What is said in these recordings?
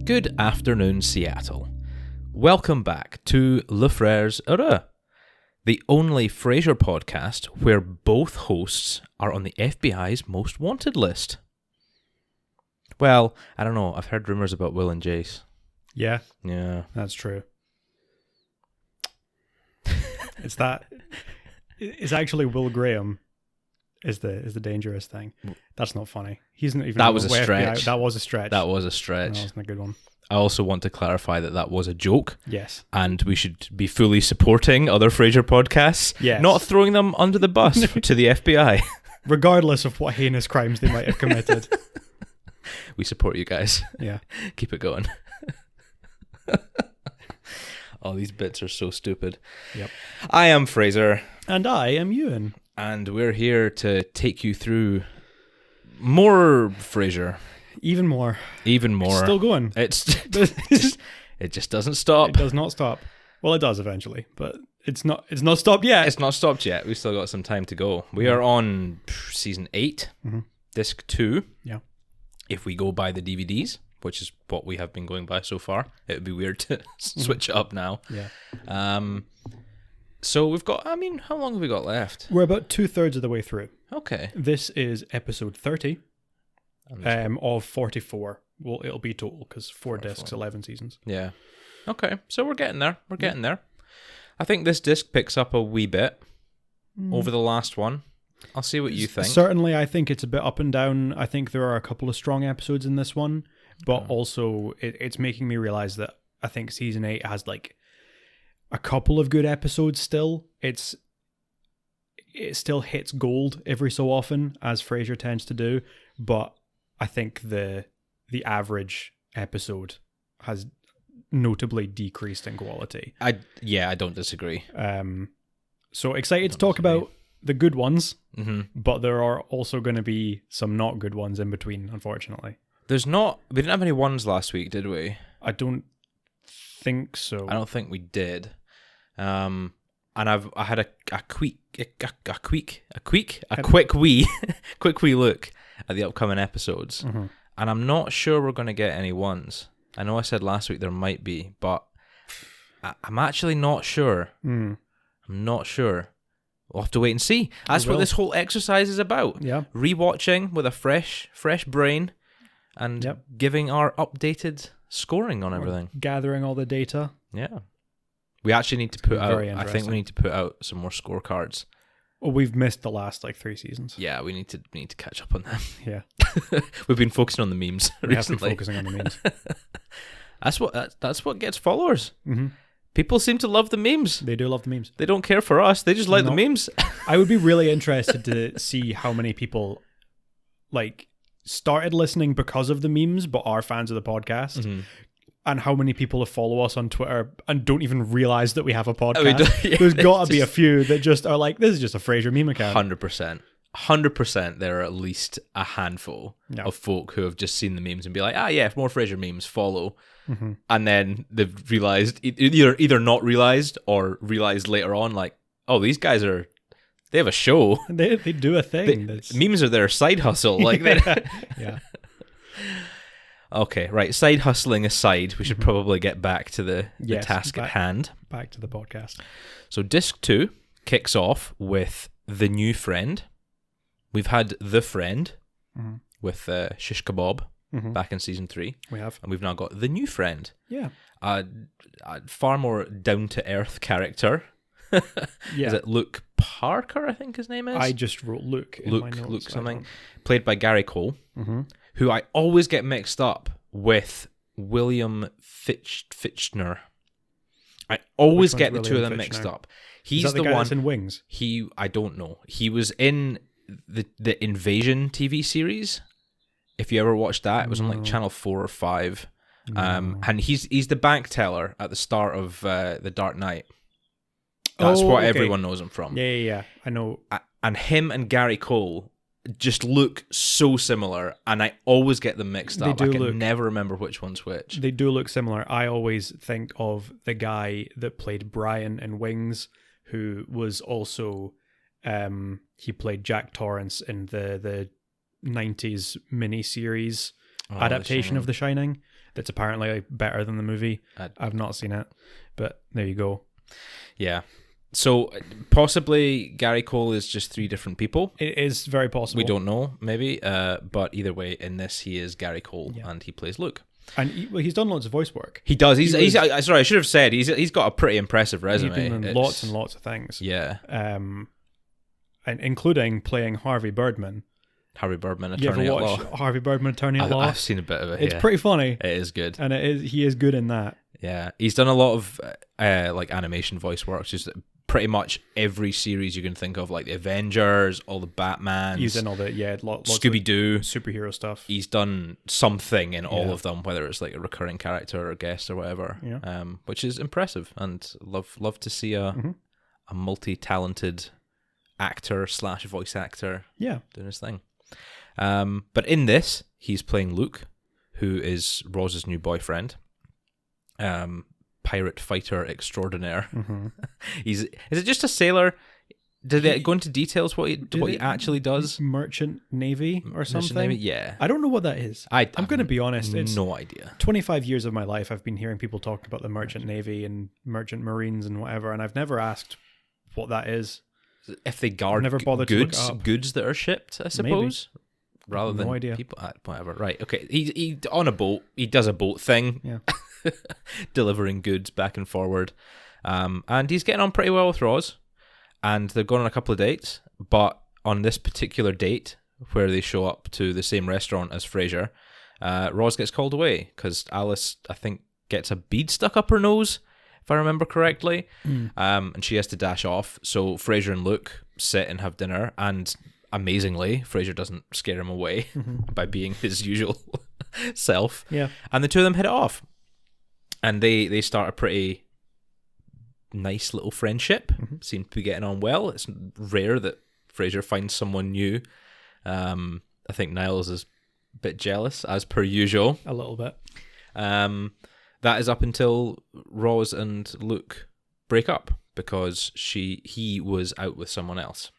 Good afternoon, Seattle. Welcome back to Les Freres Heureux, the only Frasier podcast where both hosts are on the FBI's most wanted list. Well, I don't know. I've heard rumors about Will and Jace. Yeah, That's true. It's actually Will Graham is the dangerous thing. That's not funny. He's not even. That was a stretch. FBI. That was a stretch. That was a stretch. That wasn't a good one. I also want to clarify that was a joke. Yes. And we should be fully supporting other Frasier podcasts. Yes. Not throwing them under the bus to the FBI. Regardless of what heinous crimes they might have committed. We support you guys. Yeah. Keep it going. Oh, these bits are so stupid. Yep. I am Fraser. And I am Euan. And we're here to take you through more Frasier. Even more. It's still going. It just doesn't stop. It does not stop. Well, it does eventually, but it's not stopped yet. It's not stopped yet. We've still got some time to go. We are on season 8, disc 2. Yeah. If we go by the DVDs, which is what we have been going by so far. It would be weird to switch it up now. Yeah. So we've got, how long have we got left? We're about 2/3 of the way through. Okay. This is episode 30 of 44. Well, it'll be total because 4 discs, 11 seasons. Yeah. Okay. So we're getting there. I think this disc picks up a wee bit over the last one. I'll see what you think. Certainly, I think it's a bit up and down. I think there are a couple of strong episodes in this one, but also it's making me realize that I think season 8 has like a couple of good episodes still. It still hits gold every so often, as Frasier tends to do, but I think the average episode has notably decreased in quality. I don't disagree. So excited to talk about the good ones, but there are also going to be some not good ones in between, unfortunately. We didn't have any ones last week, did we? I don't think so. I don't think we did. And I had a quick wee look at the upcoming episodes, and I'm not sure we're going to get any ones. I know I said last week there might be, but I'm actually not sure. I'm not sure. We'll have to wait and see. That's what this whole exercise is about. Yeah. Rewatching with a fresh brain and giving our updated scoring on everything. Gathering all the data. Yeah. We actually need to put out, I think we need to put out some more scorecards. Well, we've missed the last 3 seasons. Yeah, we need to catch up on them. Yeah. We've been focusing on the memes recently. Have been focusing on the memes. That's what gets followers. Mm-hmm. People seem to love the memes. They do love the memes. They don't care for us. They just like the memes. I would be really interested to see how many people started listening because of the memes, but are fans of the podcast, and how many people follow us on Twitter and don't even realize that we have a podcast. There's got to be a few that just are like, this is just a Frasier meme account. 100%. There are at least a handful of folk who have just seen the memes and be like, more Frasier memes, follow. And then they've realized, either not realized or realized later on, like, oh, these guys they have a show. They do a thing. Memes are their side hustle. Like that. Yeah. Okay, right. Side hustling aside, we should probably get back to the task at hand. Back to the podcast. So disc 2 kicks off with The New Friend. We've had The Friend with Shish Kebab back in season 3. We have. And we've now got The New Friend. Yeah. A far more down-to-earth character. Yeah. Is it Luke Parker, I think his name is? I just wrote Luke in my notes. Luke something. Played by Gary Cole, who I always get mixed up with William Fichtner. I always get the two of them mixed up. He's the guy one that's in Wings. I don't know. He was in the Invasion TV series. If you ever watched that, it was on Channel 4 or 5. And he's the bank teller at the start of The Dark Knight. That's what everyone knows him from. Yeah. I know. And him and Gary Cole just look so similar, and I always get them mixed up. I can never remember which one's which. They do look similar. I always think of the guy that played Brian in Wings, who was also he played Jack Torrance in the 90s miniseries adaptation of The Shining. that's apparently better than the movie. I've not seen it, but there you go. Yeah. So possibly Gary Cole is just 3 different people. It is very possible. We don't know, maybe. But either way, in this, he is Gary Cole, and he plays Luke. And he's done lots of voice work. He does. Sorry, I should have said he's got a pretty impressive resume. He's been in lots and lots of things. Yeah. And including playing Harvey Birdman. Harvey Birdman, Attorney at Law. Harvey Birdman, Attorney at Law? I've seen a bit of it. It's pretty funny. It is good, and he is good in that. Yeah, he's done a lot of like animation voice work. Just pretty much every series you can think of, like the Avengers, all the Batman. He's in all the lots Scooby Doo, superhero stuff. He's done something in all of them, whether it's like a recurring character or a guest or whatever. Yeah. Which is impressive, and love to see a multi-talented actor / voice actor doing his thing. But in this, he's playing Luke, who is Roz's new boyfriend. Pirate fighter extraordinaire. Is it just a saller? Did they go into details what he actually does? Merchant Navy or something? Navy? Yeah. I don't know what that is. I'm going to be honest. It's no idea. 25 years of my life, I've been hearing people talk about the Merchant Navy and Merchant Marines and whatever, and I've never asked what that is. If they guard never bothered to look up. Goods that are shipped, I suppose. Maybe. Rather than people, whatever. Right? Okay. He on a boat. He does a boat thing. Yeah. Delivering goods back and forward, and he's getting on pretty well with Roz, and they're going on a couple of dates. But on this particular date, where they show up to the same restaurant as Frasier, Roz gets called away because Alice, I think, gets a bead stuck up her nose, if I remember correctly, and she has to dash off. So Frasier and Luke sit and have dinner, and amazingly, Frasier doesn't scare him away by being his usual self. Yeah, and the two of them hit it off. And they start a pretty nice little friendship. Seem to be getting on well. It's rare that Frasier finds someone new. I think Niles is a bit jealous, as per usual. A little bit. That is up until Roz and Luke break up because he was out with someone else.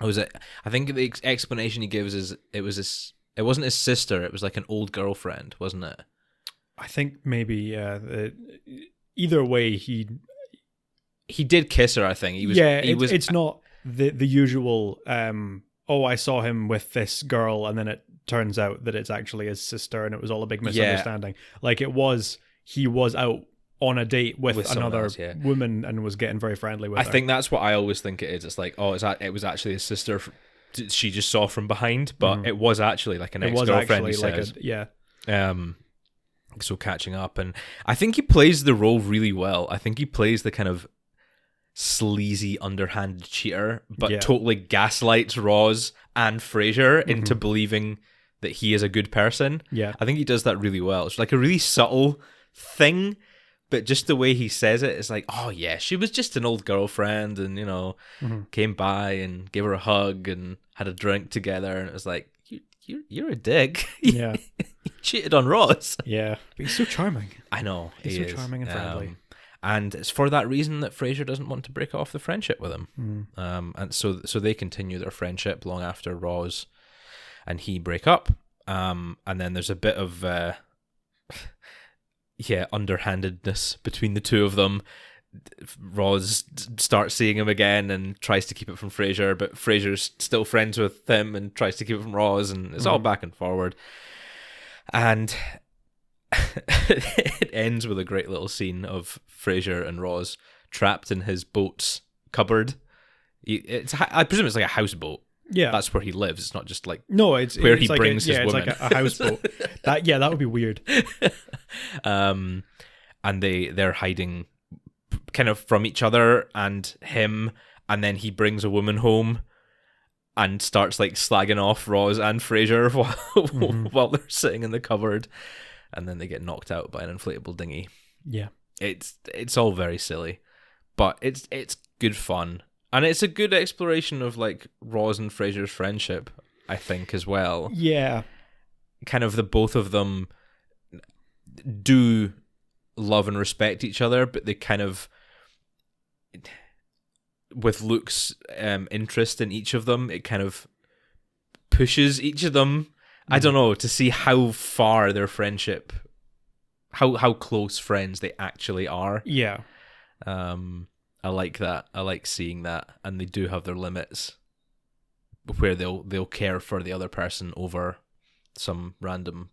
I think the explanation he gives is it wasn't his sister. It was like an old girlfriend, wasn't it? I think maybe either way he did kiss her. I think it's not the usual. I saw him with this girl, and then it turns out that it's actually his sister, and it was all a big misunderstanding. Like he was out on a date with another woman and was getting very friendly with her. I think that's what I always think it is. It's like it was actually his sister. She just saw from behind, but it was actually like an ex-girlfriend. He says. So catching up, and I think he plays the role really well. I think he plays the kind of sleazy, underhanded cheater, but totally gaslights Roz and Frasier into believing that he is a good person. Yeah, I think he does that really well. It's like a really subtle thing, but just the way he says it, it's like, oh yeah, she was just an old girlfriend, and came by and gave her a hug and had a drink together, and it was like, you're a dick. Yeah. He cheated on Roz. Yeah. But he's so charming. I know. He's so charming and friendly. And it's for that reason that Frasier doesn't want to break off the friendship with him. And so they continue their friendship long after Roz and he break up. And then there's a bit of underhandedness between the two of them. Roz starts seeing him again and tries to keep it from Frasier, but Frasier's still friends with him and tries to keep it from Roz, and it's all back and forward. And it ends with a great little scene of Frasier and Roz trapped in his boat's cupboard. I presume it's like a houseboat. Yeah, that's where he lives. It's not just like it's where he like brings his woman. It's like a houseboat. that would be weird. And they're hiding kind of from each other and him, and then he brings a woman home and starts like slagging off Roz and Frasier while they're sitting in the cupboard, and then they get knocked out by an inflatable dinghy. Yeah, it's all very silly, but it's good fun, and it's a good exploration of like Roz and Frasier's friendship, I think, as well. Yeah, kind of the both of them do love and respect each other, but they kind of, with Luke's interest in each of them, it kind of pushes each of them, I don't know, to see how far their friendship how close friends they actually are. Yeah. I like that. I like seeing that, and they do have their limits where they'll care for the other person over some random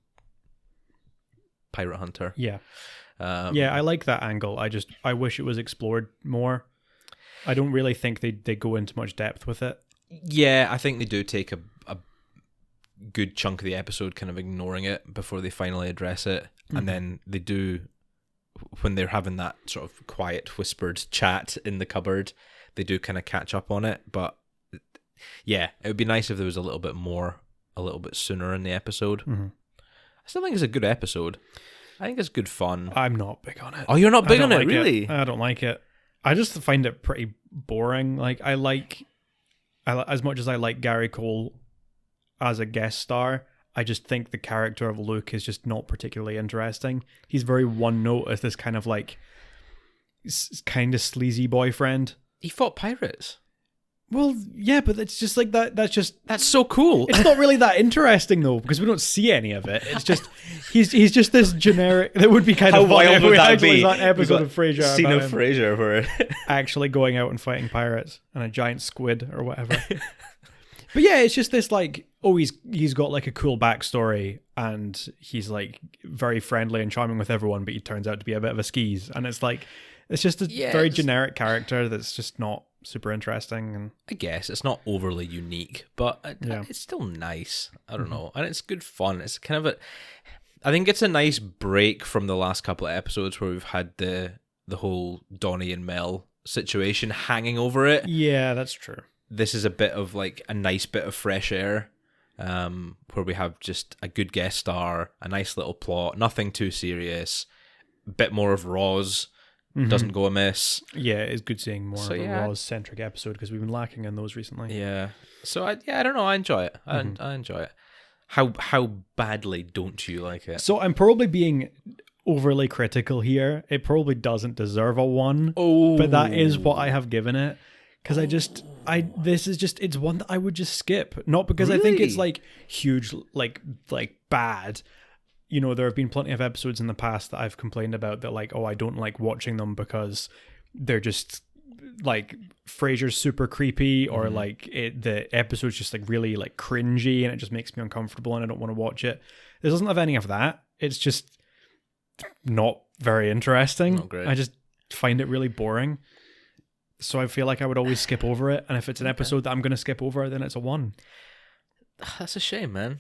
pirate hunter. Yeah. Yeah, I like that angle. I wish it was explored more. I don't really think they go into much depth with it. Yeah, I think they do take a good chunk of the episode kind of ignoring it before they finally address it. And then they do, when they're having that sort of quiet, whispered chat in the cupboard, they do kind of catch up on it. But yeah, it would be nice if there was a little bit more, a little bit sooner in the episode. I still think it's a good episode. I think it's good fun. I'm not big on it. Oh, you're not big on it, really? I don't like it. I just find it pretty boring. Like, I as much as I like Gary Cole as a guest star, I just think the character of Luke is just not particularly interesting. He's very one note as this kind of like kind of sleazy boyfriend. He fought pirates. Well, yeah, but it's just like that. That's so cool. It's not really that interesting though, because we don't see any of it. It's just he's just this generic. That would be kind of wild would that be? That episode of Frasier. Scene of Frasier where actually going out and fighting pirates and a giant squid or whatever. But yeah, it's just this like, oh, he's got like a cool backstory and he's like very friendly and charming with everyone, but he turns out to be a bit of a skis, and it's like it's just a very generic character that's just not super interesting. And I guess it's not overly unique, but it's still nice. I don't know, and it's good fun. It's kind of I think it's a nice break from the last couple of episodes where we've had the whole Donnie and Mel situation hanging over it. Yeah, that's true. This is a bit of like a nice bit of fresh air, where we have just a good guest star, a nice little plot, nothing too serious, a bit more of Roz. Doesn't go amiss. Yeah, it's good seeing more of a Roz-centric episode because we've been lacking in those recently. Yeah. So I don't know. I enjoy it. I enjoy it. How badly don't you like it? So I'm probably being overly critical here. It probably doesn't deserve a 1. Oh, but that is what I have given it because it's one that I would just skip. Not because I think it's like huge, like bad. You know, there have been plenty of episodes in the past that I've complained about that, like, oh, I don't like watching them because they're just like Frasier's super creepy, or like the episode's just like really like cringy and it just makes me uncomfortable and I don't want to watch it. This doesn't have any of that. It's just not very interesting. Not great. I just find it really boring. So I feel like I would always skip over it. And if it's an episode that I'm going to skip over, then it's a 1. That's a shame, man.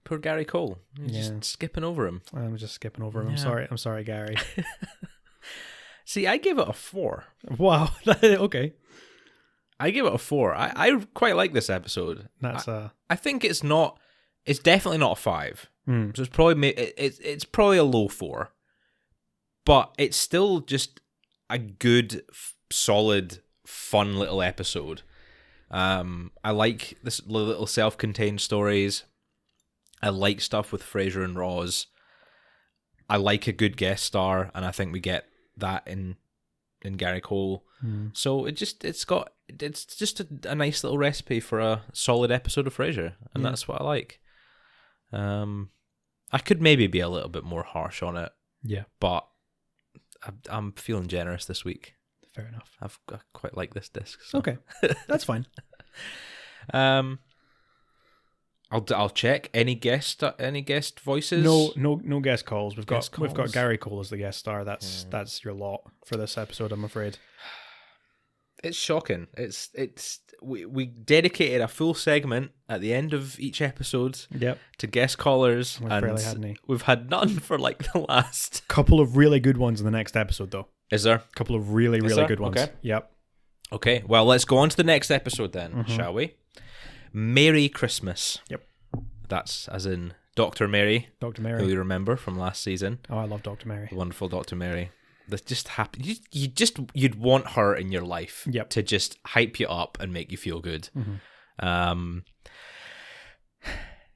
Poor Gary Cole. You're just skipping over him. I'm just skipping over him. Yeah. I'm sorry, Gary. See, I gave it a 4. Wow. Okay. I give it a 4. I quite like this episode. I think it's definitely not a 5. So it's probably a low 4. But it's still just a good, solid, fun little episode. I like this little self-contained stories. I like stuff with Frasier and Roz. I like a good guest star, and I think we get that in Gary Cole. So it's just a nice little recipe for a solid episode of Frasier, and that's what I like. I could maybe be a little bit more harsh on it. Yeah, but I'm feeling generous this week. Fair enough. I quite like this disc. So. Okay, that's fine. I'll check any guest voices. No guest calls. We've got Gary Cole as the guest star. That's your lot for this episode, I'm afraid. It's shocking. We dedicated a full segment at the end of each episode to guest callers, We've barely had any. We've had none for like the last couple of really good ones in the next episode, though. Is there? A couple of really good ones. Okay. Yep. Okay. Well, let's go on to the next episode then, shall we? Merry Christmas. Yep. That's as in Dr. Mary. Dr. Mary. Who you remember from last season. Oh, I love Dr. Mary. The wonderful Dr. Mary. That just happened. You'd want her in your life to just hype you up and make you feel good.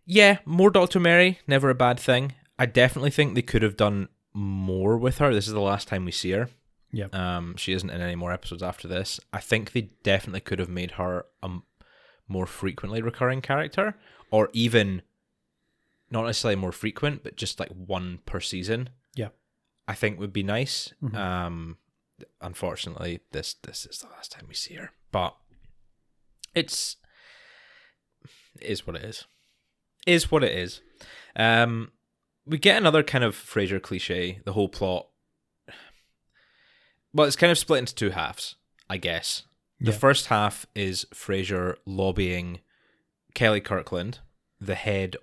Yeah, more Dr. Mary, never a bad thing. I definitely think they could have done more with her. This is the last time we see her. Yeah. She isn't in any more episodes after this. I think they definitely could have made her a more frequently recurring character, or even not necessarily more frequent, but just like 1 per season. Yeah. I think would be nice. Unfortunately, this is the last time we see her. But it is what it is. Is what it is. We get another kind of Frasier cliche. The whole plot. Well, it's kind of split into two halves, I guess. The first half is Frasier lobbying Kelly Kirkland, the head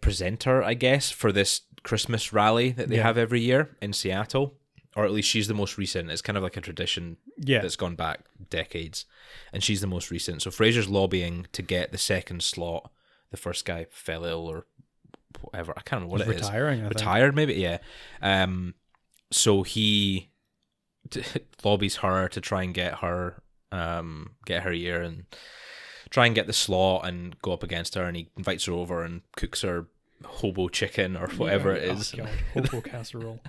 presenter, I guess, for this Christmas rally that they have every year in Seattle. Or at least she's the most recent. It's kind of like a tradition that's gone back decades. And she's the most recent. So Frasier's lobbying to get the second slot. The first guy fell ill or whatever. I can't remember what it is. Retired, maybe? Yeah. So he lobbies her to try and get her year and try and get the slot and go up against her. And he invites her over and cooks her hobo chicken or whatever it is. Oh, God. Hobo casserole.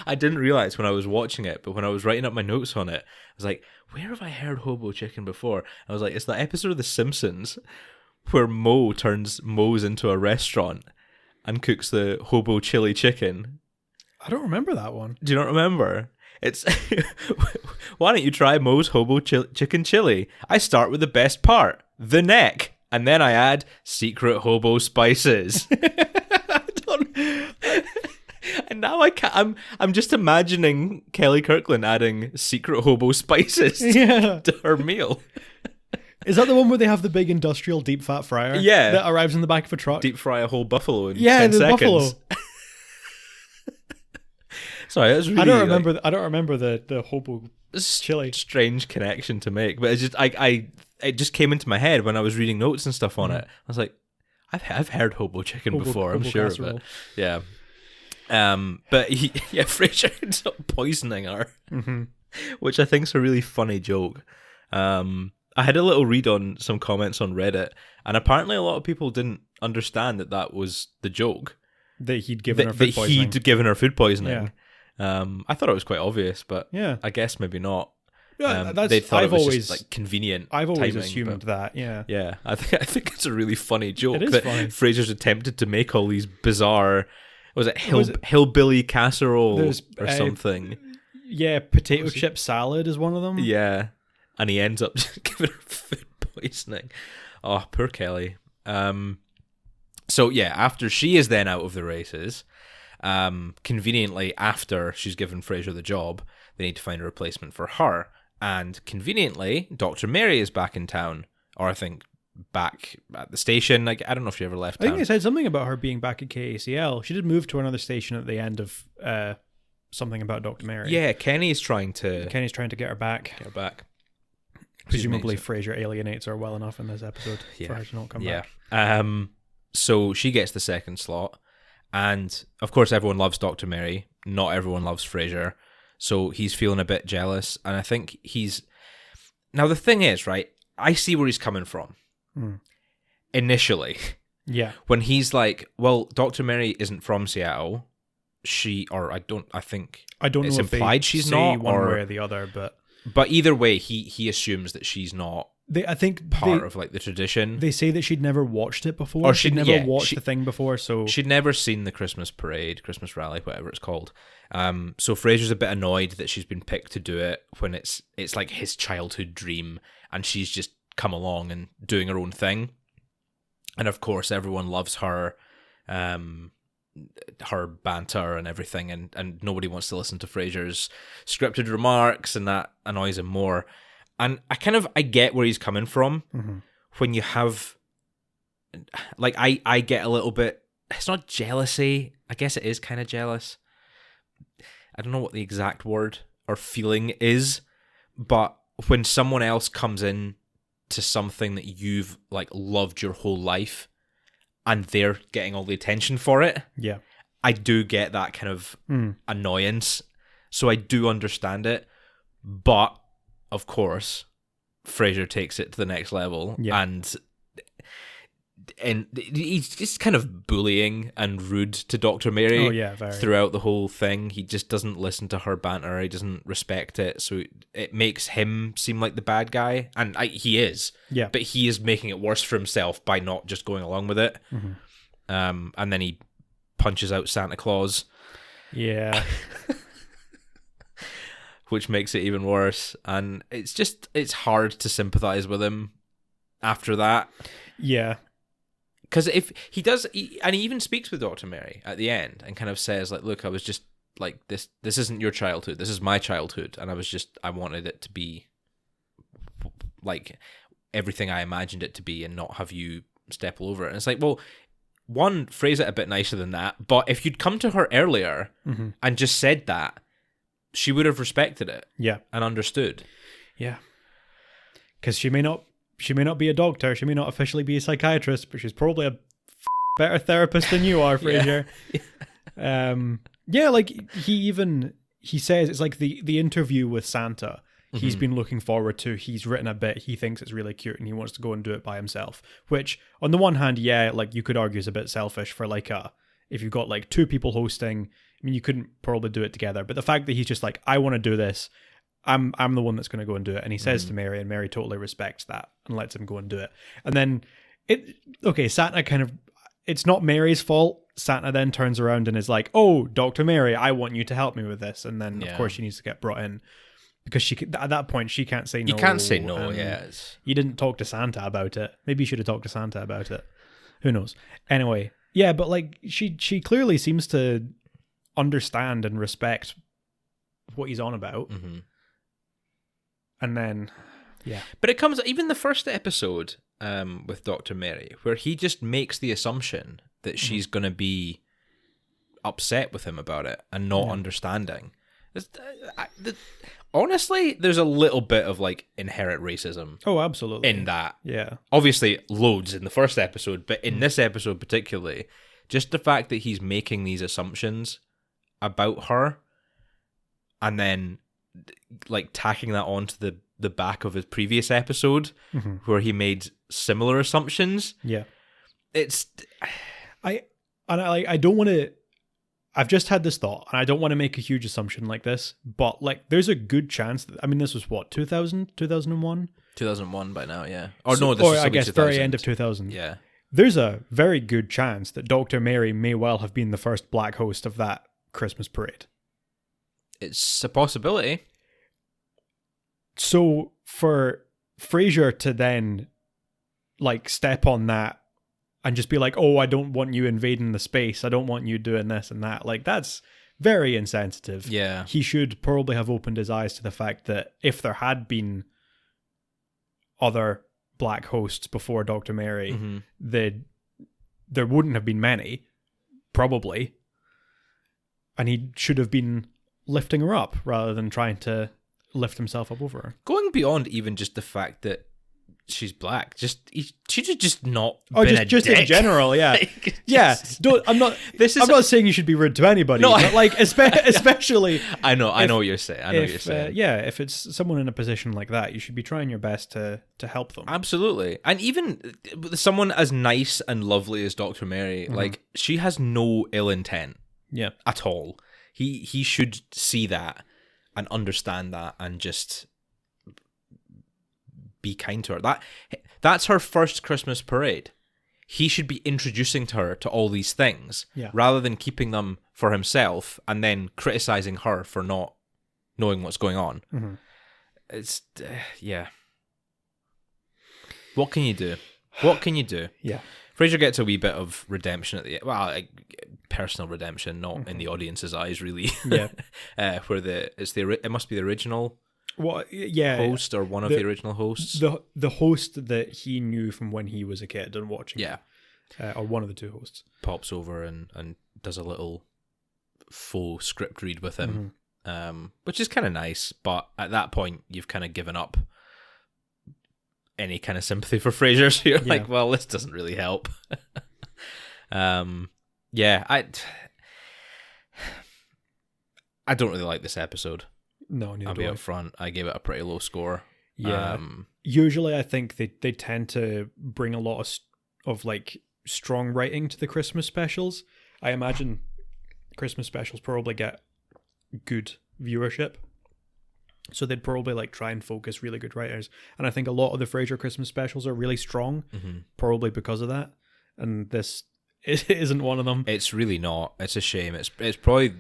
I didn't realize when I was watching it, but when I was writing up my notes on it, I was like, where have I heard hobo chicken before? I was like, it's that episode of The Simpsons where Moe turns Moe's into a restaurant and cooks the hobo chili chicken. I don't remember that one. Do you not remember? It's why don't you try Moe's hobo chicken chili? I start with the best part, the neck, and then I add secret hobo spices. And now I'm just imagining Kelly Kirkland adding secret hobo spices to her meal. Is that the one where they have the big industrial deep fat fryer? Yeah. That arrives in the back of a truck? Deep fry a whole buffalo in 10 seconds. Buffalo. Sorry, that's really... I don't remember the hobo chili. Strange connection to make, but it's just it just came into my head when I was reading notes and stuff on it. I was like, I've heard hobo chicken before. I'm sure of it. Yeah. But Frasier ends up poisoning her, which I think is a really funny joke. I had a little read on some comments on Reddit, and apparently a lot of people didn't understand that was the joke. That he'd given her food poisoning. He'd given her food poisoning. Yeah. I thought it was quite obvious, but I guess maybe not. Yeah, they thought it was just like convenient. I've always timing, assumed that. Yeah. Yeah, I think it's a really funny joke. It is that funny. Frasier's attempted to make all these bizarre. Was it hillbilly casserole or something? Yeah, potato chip salad is one of them. Yeah, and he ends up just giving her food poisoning. Oh, poor Kelly. So yeah, after she is then out of the races, conveniently after she's given Frasier the job, they need to find a replacement for her. And conveniently, Dr. Mary is back in town, or I think back at the station. Like, I don't know if she ever left town. I think they said something about her being back at KACL. She did move to another station at the end of something about Dr. Mary. Yeah, Kenny's trying to get her back. Presumably Frasier alienates her well enough in this episode for her to not come back. So she gets the second slot. And, of course, everyone loves Dr. Mary. Not everyone loves Frasier. So he's feeling a bit jealous. And I think he's... Now, the thing is, right, I see where he's coming from. Initially. Yeah. When he's like, well, Dr. Mary isn't from Seattle. I don't know it's if implied she's not, one way or the other, but either way, he assumes that she's not. I think part of like the tradition. They say that she'd never watched it before, or she'd never watched the thing before, so she'd never seen the Christmas parade, Christmas rally, whatever it's called. So Frasier's a bit annoyed that she's been picked to do it when it's like his childhood dream, and she's just come along and doing her own thing. And of course, everyone loves her banter and everything, and nobody wants to listen to Frasier's scripted remarks, and that annoys him more. And I get where he's coming from. When you have, like, I get a little bit, it's not jealousy, I guess it is kind of jealous. I don't know what the exact word or feeling is, but when someone else comes in to something that you've like loved your whole life and they're getting all the attention for it, I do get that kind of annoyance. So I do understand it, but of course, Frasier takes it to the next level, and he's just kind of bullying and rude to Dr. Mary throughout the whole thing. He just doesn't listen to her banter. He doesn't respect it, so it makes him seem like the bad guy, and he is. Yeah, but he is making it worse for himself by not just going along with it. and then he punches out Santa Claus, Yeah. which makes it even worse. And it's hard to sympathize with him after that. Yeah. Because if he does, and he even speaks with Dr. Mary at the end and kind of says, like, look, I was just like, this isn't your childhood. This is my childhood. And I wanted it to be like everything I imagined it to be and not have you step all over it. And it's like, well, one, phrase it a bit nicer than that. But if you'd come to her earlier and just said that, she would have respected it. Yeah. And understood. Yeah. Because she may not be a doctor. She may not officially be a psychiatrist, but she's probably a better therapist than you are, Frasier. Yeah. Like he says, it's like the interview with Santa. He's been looking forward to. He's written a bit. He thinks it's really cute, and he wants to go and do it by himself. Which, on the one hand, yeah, like you could argue is a bit selfish for like if you've got like two people hosting. I mean, you couldn't probably do it together. But the fact that he's just like, I want to do this. I'm the one that's going to go and do it. And he says to Mary, and Mary totally respects that and lets him go and do it. And then Santa kind of, it's not Mary's fault. Santa then turns around and is like, oh, Dr. Mary, I want you to help me with this. And then of course she needs to get brought in because at that point she can't say no. You can't say no. Yeah. You didn't talk to Santa about it. Maybe you should have talked to Santa about it. Who knows? Anyway. Yeah. But like she clearly seems to understand and respect what he's on about. And then, yeah. But it comes, even the first episode with Dr. Mary, where he just makes the assumption that she's going to be upset with him about it and not understanding. Honestly, there's a little bit of like inherent racism. Oh, absolutely. In that. Yeah. Obviously, loads in the first episode, but in this episode particularly, just the fact that he's making these assumptions about her and then like tacking that onto the back of his previous episode where he made similar assumptions. Yeah. I don't want to, I've just had this thought and I don't want to make a huge assumption like this, but like there's a good chance that, I mean, this was what, 2000, 2001? 2001 by now, yeah. I guess very end of 2000. Yeah. There's a very good chance that Dr. Mary may well have been the first black host of that Christmas parade. It's a possibility. So for Frasier to then like step on that and just be like, oh, I don't want you invading the space. I don't want you doing this and that. Like that's very insensitive. Yeah. He should probably have opened his eyes to the fact that if there had been other black hosts before Dr. Mary, there wouldn't have been many, probably. And he should have been lifting her up rather than trying to lift himself up over her. Going beyond even just the fact that she's black, she should just not. Oh, just in general, yeah, yeah. I'm not saying you should be rude to anybody. No, but like especially. I know what you're saying. I know what you're saying. Yeah, if it's someone in a position like that, you should be trying your best to help them. Absolutely, and even someone as nice and lovely as Dr. Mary, like she has no ill intent. Yeah, at all. He should see that and understand that and just be kind to her. That's her first Christmas parade. He should be introducing to her to all these things rather than keeping them for himself and then criticizing her for not knowing what's going on. It's yeah. What can you do? Yeah. Frasier gets a wee bit of redemption at the end. Well, personal redemption, not in the audience's eyes, really. Yeah. Where it must be the original host or one of the original hosts. The host that he knew from when he was a kid and watching. Yeah. Or one of the two hosts. Pops over and does a little faux script read with him, which is kind of nice. But at that point, you've kind of given up any kind of sympathy for Frasier, so you're like, well, this doesn't really help. Yeah, I don't really like this episode. No, neither do I. I'll be up front. I gave it a pretty low score. Yeah. Usually I think they tend to bring a lot of like strong writing to the Christmas specials. I imagine Christmas specials probably get good viewership. So they'd probably like try and focus really good writers. And I think a lot of the Frasier Christmas specials are really strong, probably because of that. And this it isn't one of them. It's really not. It's a shame. It's probably...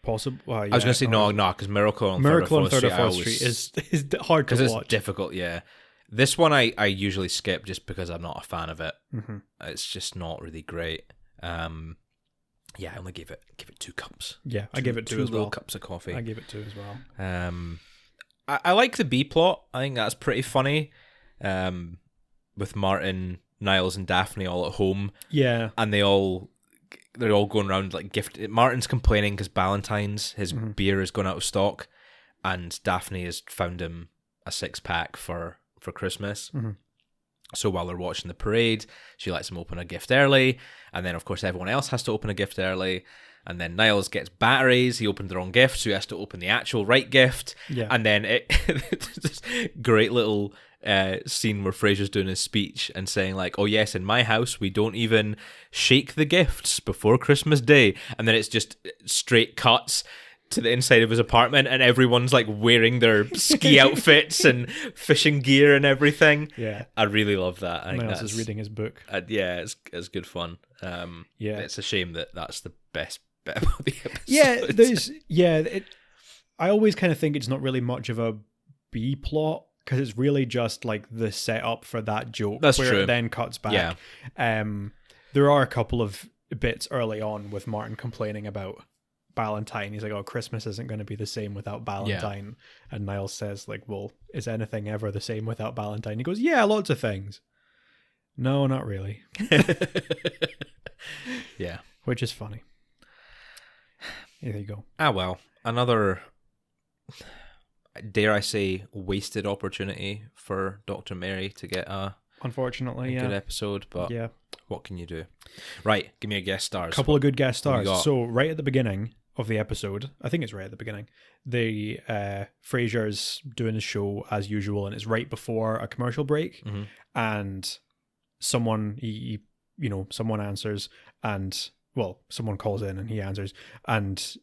Possible. Well, yeah, I was going to say no, because Miracle on Third or Fourth Street is hard to watch. Because it's difficult, yeah. This one I usually skip just because I'm not a fan of it. Mm-hmm. It's just not really great. I only give it 2 cups. Yeah, I give it 2 as well. 2 little cups of coffee. I give it 2 as well. I like the B plot. I think that's pretty funny. With Martin, Niles, and Daphne all at home. Yeah, and they're all going around like Martin's complaining because Ballantine's his beer is going out of stock, and Daphne has found him a 6-pack for Christmas. Mm-hmm. So while they're watching the parade, she lets him open a gift early, and then of course everyone else has to open a gift early. And then Niles gets batteries. He opened the wrong gift, so he has to open the actual right gift. Yeah. And then this great little scene where Frasier's doing his speech and saying like, "Oh yes, in my house we don't even shake the gifts before Christmas Day." And then it's just straight cuts to the inside of his apartment, and everyone's like wearing their ski outfits and fishing gear and everything. Yeah, I really love that. I think Niles is reading his book. It's good fun. It's a shame that that's the best bit about the episode. I always kind of think it's not really much of a B plot because it's really just like the setup for that joke. That's where true. It then cuts back. Yeah. There are a couple of bits early on with Martin complaining about Ballantine. He's like, "Oh, Christmas isn't going to be the same without Ballantine." Yeah. And Niles says like, "Well, is anything ever the same without Ballantine?" He goes, "Yeah, lots of things." No, not really. Yeah. Which is funny. There you go. Well, another, dare I say, wasted opportunity for Dr. Mary to get unfortunately, a good episode, but what can you do? Right, give me a guest stars. A couple of good guest stars. So right at the beginning of the episode, I think it's right at the beginning, the Frasier's doing his show as usual, and it's right before a commercial break, and someone someone answers, and someone calls in and he answers, and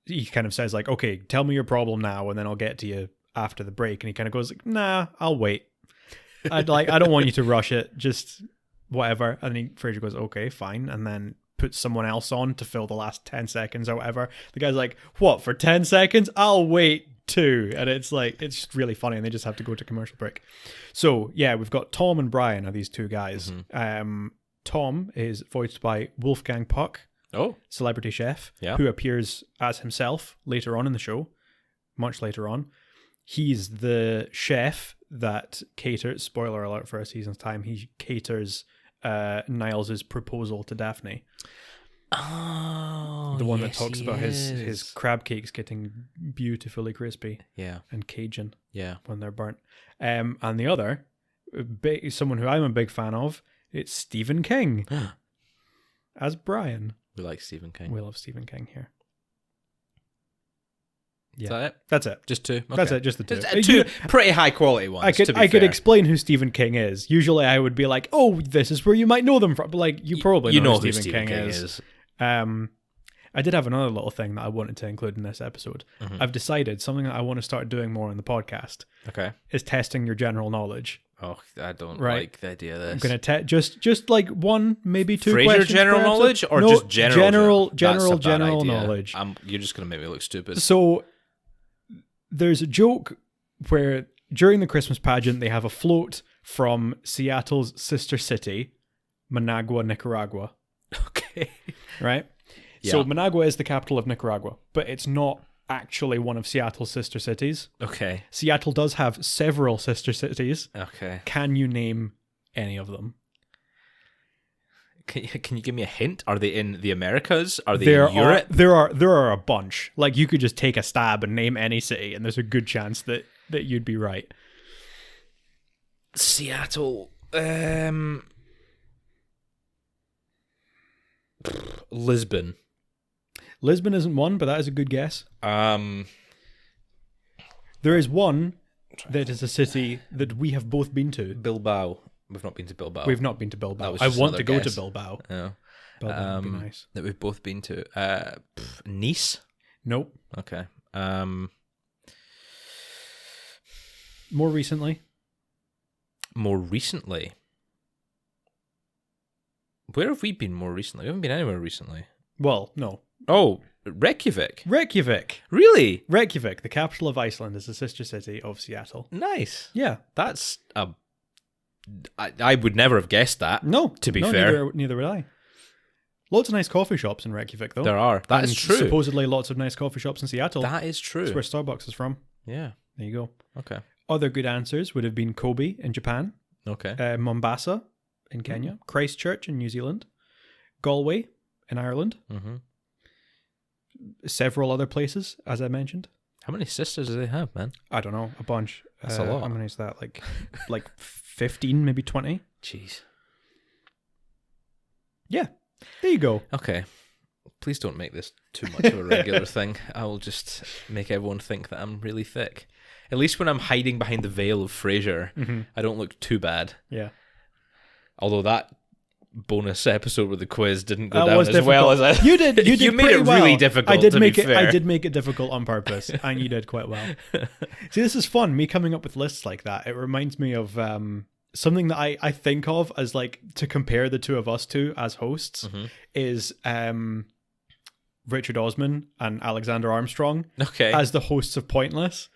he kind of says like, "Okay, tell me your problem now, and then I'll get to you after the break." And he kind of goes like, "Nah, I'll wait. I don't want you to rush it. Just whatever." And then Frasier goes, "Okay, fine," and then puts someone else on to fill the last 10 seconds or whatever. The guy's like, "What, for 10 seconds? I'll wait too." And it's like, it's just really funny, and they just have to go to commercial break. So yeah, we've got Tom and Brian are these 2 guys. Tom is voiced by Wolfgang Puck, celebrity chef, who appears as himself later on in the show, much later on. He's the chef that caters, spoiler alert for a season's time, he caters Niles' proposal to Daphne. Oh, the one that talks about his crab cakes getting beautifully crispy and Cajun when they're burnt. And the other, someone who I'm a big fan of, it's Stephen King as Brian. We like Stephen King. We love Stephen King here. Yeah. Is that it? That's it. Just 2? Okay. That's it, just the 2. Just 2 pretty high quality ones, I could explain who Stephen King is. Usually I would be like, "Oh, this is where you might know them from." But like, you probably know who Stephen King is. I did have another little thing that I wanted to include in this episode. I've decided something that I want to start doing more in the podcast. Okay. Is testing your general knowledge. Oh, I don't like the idea of this. I'm going to just like 1, maybe 2 Frasier questions. General knowledge or just general knowledge. You're just going to make me look stupid. So there's a joke where during the Christmas pageant, they have a float from Seattle's sister city, Managua, Nicaragua. Okay. Right? Yeah. So Managua is the capital of Nicaragua, but it's not actually one of Seattle's sister cities. Okay. Seattle does have several sister cities. Okay. Can you name any of them? Can you give me a hint? Are they in the Americas? Are they in Europe? There are a bunch. Like, you could just take a stab and name any city, and there's a good chance that you'd be right. Seattle. Lisbon. Lisbon isn't one, but that is a good guess. There is one that is a city that we have both been to. Bilbao. We've not been to Bilbao. We've not been to Bilbao. I want to go to Bilbao. Yeah. Bilbao would be nice. That we've both been to. Nice? Nope. Okay. More recently? Where have we been more recently? We haven't been anywhere recently. Well, no. Oh, Reykjavik. Reykjavik. Really? Reykjavik, the capital of Iceland, is the sister city of Seattle. Nice. Yeah. That's I would never have guessed that. No. To be fair. Neither would I. Lots of nice coffee shops in Reykjavik, though. There are. That is true. Supposedly lots of nice coffee shops in Seattle. That is true. That's where Starbucks is from. Yeah. There you go. Okay. Other good answers would have been Kobe in Japan, Okay. Mombasa in Kenya, Christchurch in New Zealand, Galway in Ireland, Mm-hmm. several other places, as I mentioned. How many sisters do they have, man? I don't know, a bunch. That's a lot. How many is that? Like 15, maybe 20? Jeez. Yeah. There you go. Okay. Please don't make this too much of a regular thing. I will just make everyone think that I'm really thick. At least when I'm hiding behind the veil of Frasier, I don't look too bad. Yeah. Although that bonus episode with the quiz didn't go That down was as difficult. well as I... You did You made pretty it well. really difficult, I did to make be it. fair. I did make it difficult on purpose, and you did quite well. See, this is fun. Me coming up with lists like that. It reminds me of something that I think of as like to compare the two of us to as hosts is Richard Osman and Alexander Armstrong Okay. as the hosts of Pointless.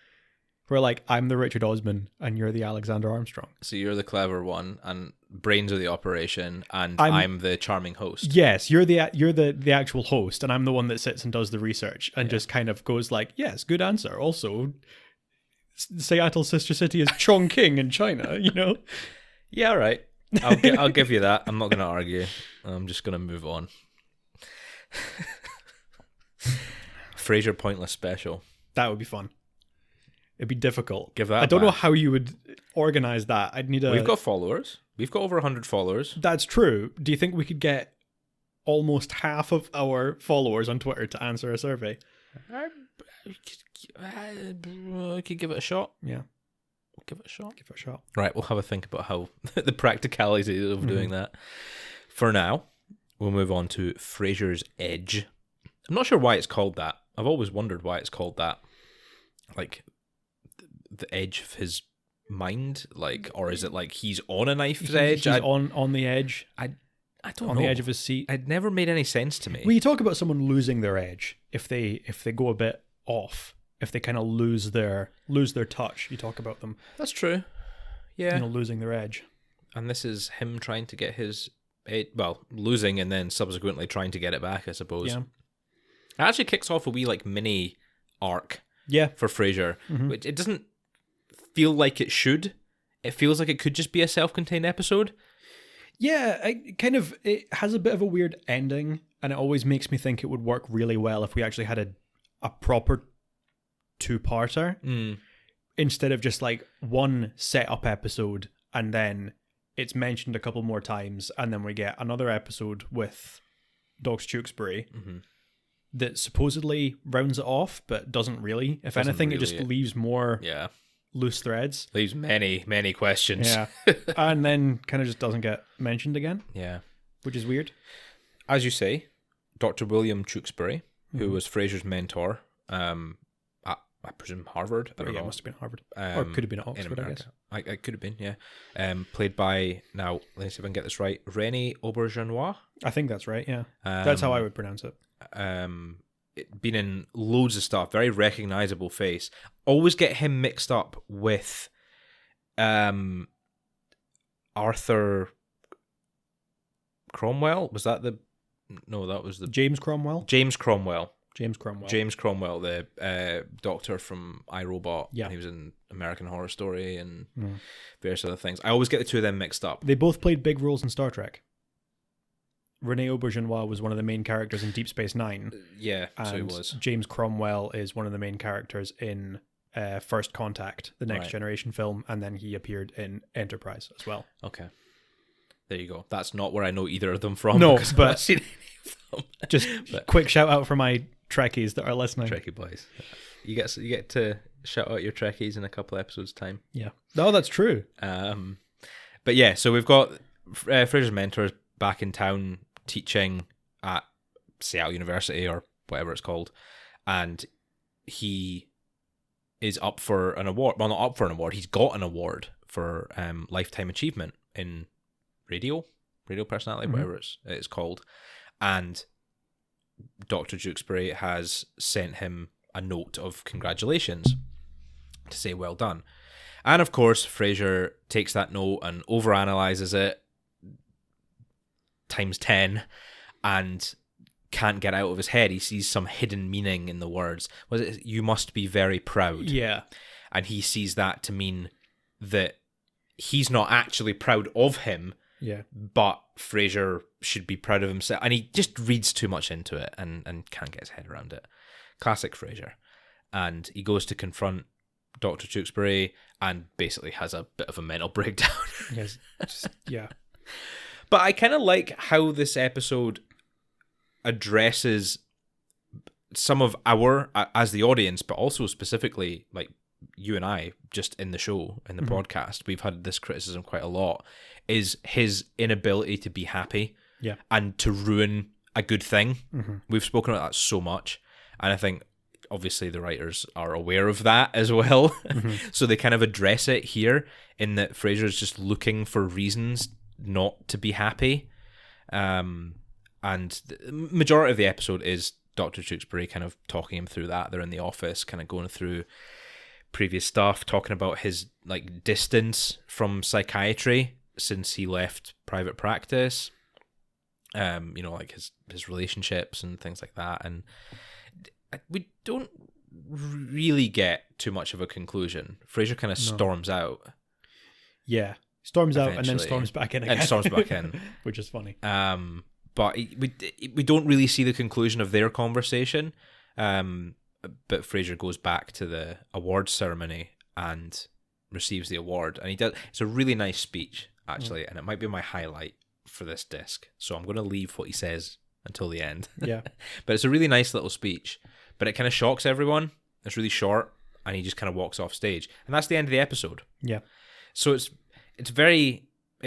Where like I'm the Richard Osman and you're the Alexander Armstrong. So you're the clever one, and brains are the operation, and I'm the charming host. Yes, you're the actual host, and I'm the one that sits and does the research and just kind of goes like, yes, good answer. Also, Seattle's sister city is Chongqing in China. You know. Yeah, all right. I'll give you that. I'm not going to argue. I'm just going to move on. Frasier Pointless Special. That would be fun. It'd be difficult. Give that I don't back. know how you would organize that. I'd need a... We've got followers. We've got over 100 followers. That's true. Do you think we could get almost half of our followers on Twitter to answer a survey? I could give it a shot. Yeah. Give it a shot. Give it a shot. Right, we'll have a think about how the practicalities of doing that. For now, we'll move on to Frasier's Edge. I'm not sure why it's called that. I've always wondered why it's called that. Like... the edge of his mind, like, or is it like he's on a knife's edge? He's on the edge. I don't know. On the edge of his seat. It never made any sense to me. Well, you talk about someone losing their edge if they go a bit off, if they kind of lose their touch. You talk about them, That's true. Yeah. losing their edge. And this is him trying to get his losing and then subsequently trying to get it back, I suppose. Yeah. It actually kicks off a wee like mini arc Yeah. for Frasier, which it doesn't feel like it should. It feels like it could just be a self-contained episode. Yeah, it has a bit of a weird ending, and it always makes me think it would work really well if we actually had a proper two-parter instead of just like one set-up episode and then it's mentioned a couple more times and then we get another episode with Docs Tewksbury that supposedly rounds it off but doesn't really. If Doesn't anything, really. it just leaves more loose threads. Leaves many questions. Yeah. And then kind of just doesn't get mentioned again. Yeah. Which is weird. As you say, Dr. William Tewksbury, who was Frasier's mentor, I presume Harvard. I don't know. It must have been Harvard. Or it could have been at In Oxford, I guess. America. It could have been, yeah. Played by, now, let me see if I can get this right, René Auberjonois. I think that's right, yeah. That's how I would pronounce it. Been in loads of stuff, very recognizable face. Always get him mixed up with Arthur Cromwell. Was that the... No, that was the... James Cromwell? James Cromwell. James Cromwell. James Cromwell, the doctor from iRobot. Yeah. He was in American Horror Story and various other things. I always get the two of them mixed up. They both played big roles in Star Trek. René Auberjonois was one of the main characters in Deep Space Nine. Yeah, And so he was. James Cromwell is one of the main characters in First Contact, the Next Right. Generation film, and then he appeared in Enterprise as well. Okay. There you go. That's not where I know either of them from. No, because I've but- not seen any of them. Just quick shout out for my Trekkies that are listening. Trekkie boys. You get to shout out your Trekkies in a couple episodes' time. Yeah. No, that's true. But yeah, so we've got Frasier's mentors back in town teaching at Seattle University or whatever it's called, and he is up for an award. Well, not up for an award. He's got an award for lifetime achievement in radio radio personality, whatever it's called. And Dr. Jukesbury has sent him a note of congratulations to say well done. And of course, Frasier takes that note and overanalyzes it times 10 and can't get out of his head. He sees some hidden meaning in the words. Was it, you must be very proud? Yeah. And he sees that to mean that he's not actually proud of him, but Frasier should be proud of himself. And he just reads too much into it and can't get his head around it. Classic Frasier. And he goes to confront Dr. Tewksbury and basically has a bit of a mental breakdown. Yes. Yeah. But I kind of like how this episode addresses some of our, as the audience, but also specifically like you and I, just in the show, in the podcast, we've had this criticism quite a lot, is his inability to be happy and to ruin a good thing. We've spoken about that so much. And I think obviously the writers are aware of that as well. So they kind of address it here in that Frasier's just looking for reasons not to be happy. And the majority of the episode is Dr. Tewksbury kind of talking him through that. They're in the office, kind of going through previous stuff, talking about his like distance from psychiatry since he left private practice. You know, like his relationships and things like that. And we don't really get too much of a conclusion. Frasier kind of storms out. Yeah. Storms out and then Eventually. storms back in again. And storms back in. Which is funny. But we don't really see the conclusion of their conversation. But Frasier goes back to the awards ceremony and receives the award. And he does. It's a really nice speech, actually. And it might be my highlight for this disc. So I'm going to leave what he says until the end. Yeah. But it's a really nice little speech. But it kind of shocks everyone. It's really short. And he just kind of walks off stage. And that's the end of the episode. Yeah. So it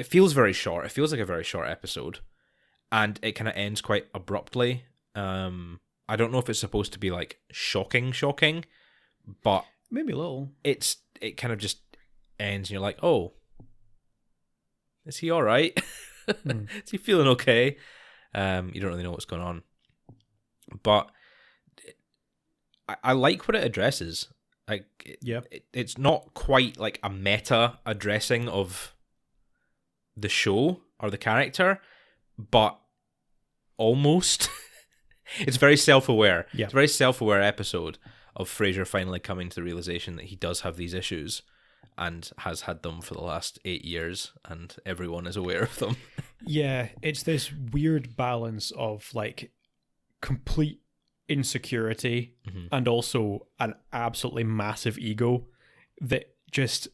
feels very short. It feels like a very short episode. And it kind of ends quite abruptly. I don't know if it's supposed to be like shocking, but maybe a little. It kind of just ends and you're like, oh, is he all right? Is he feeling okay? You don't really know what's going on. But I like what it addresses. Like, it's not quite like a meta addressing of the show or the character, but almost. It's very self-aware. Yeah. It's a very self-aware episode of Frasier finally coming to the realization that he does have these issues and has had them for the last 8 years, and everyone is aware of them. Yeah, it's this weird balance of like complete insecurity and also an absolutely massive ego that just,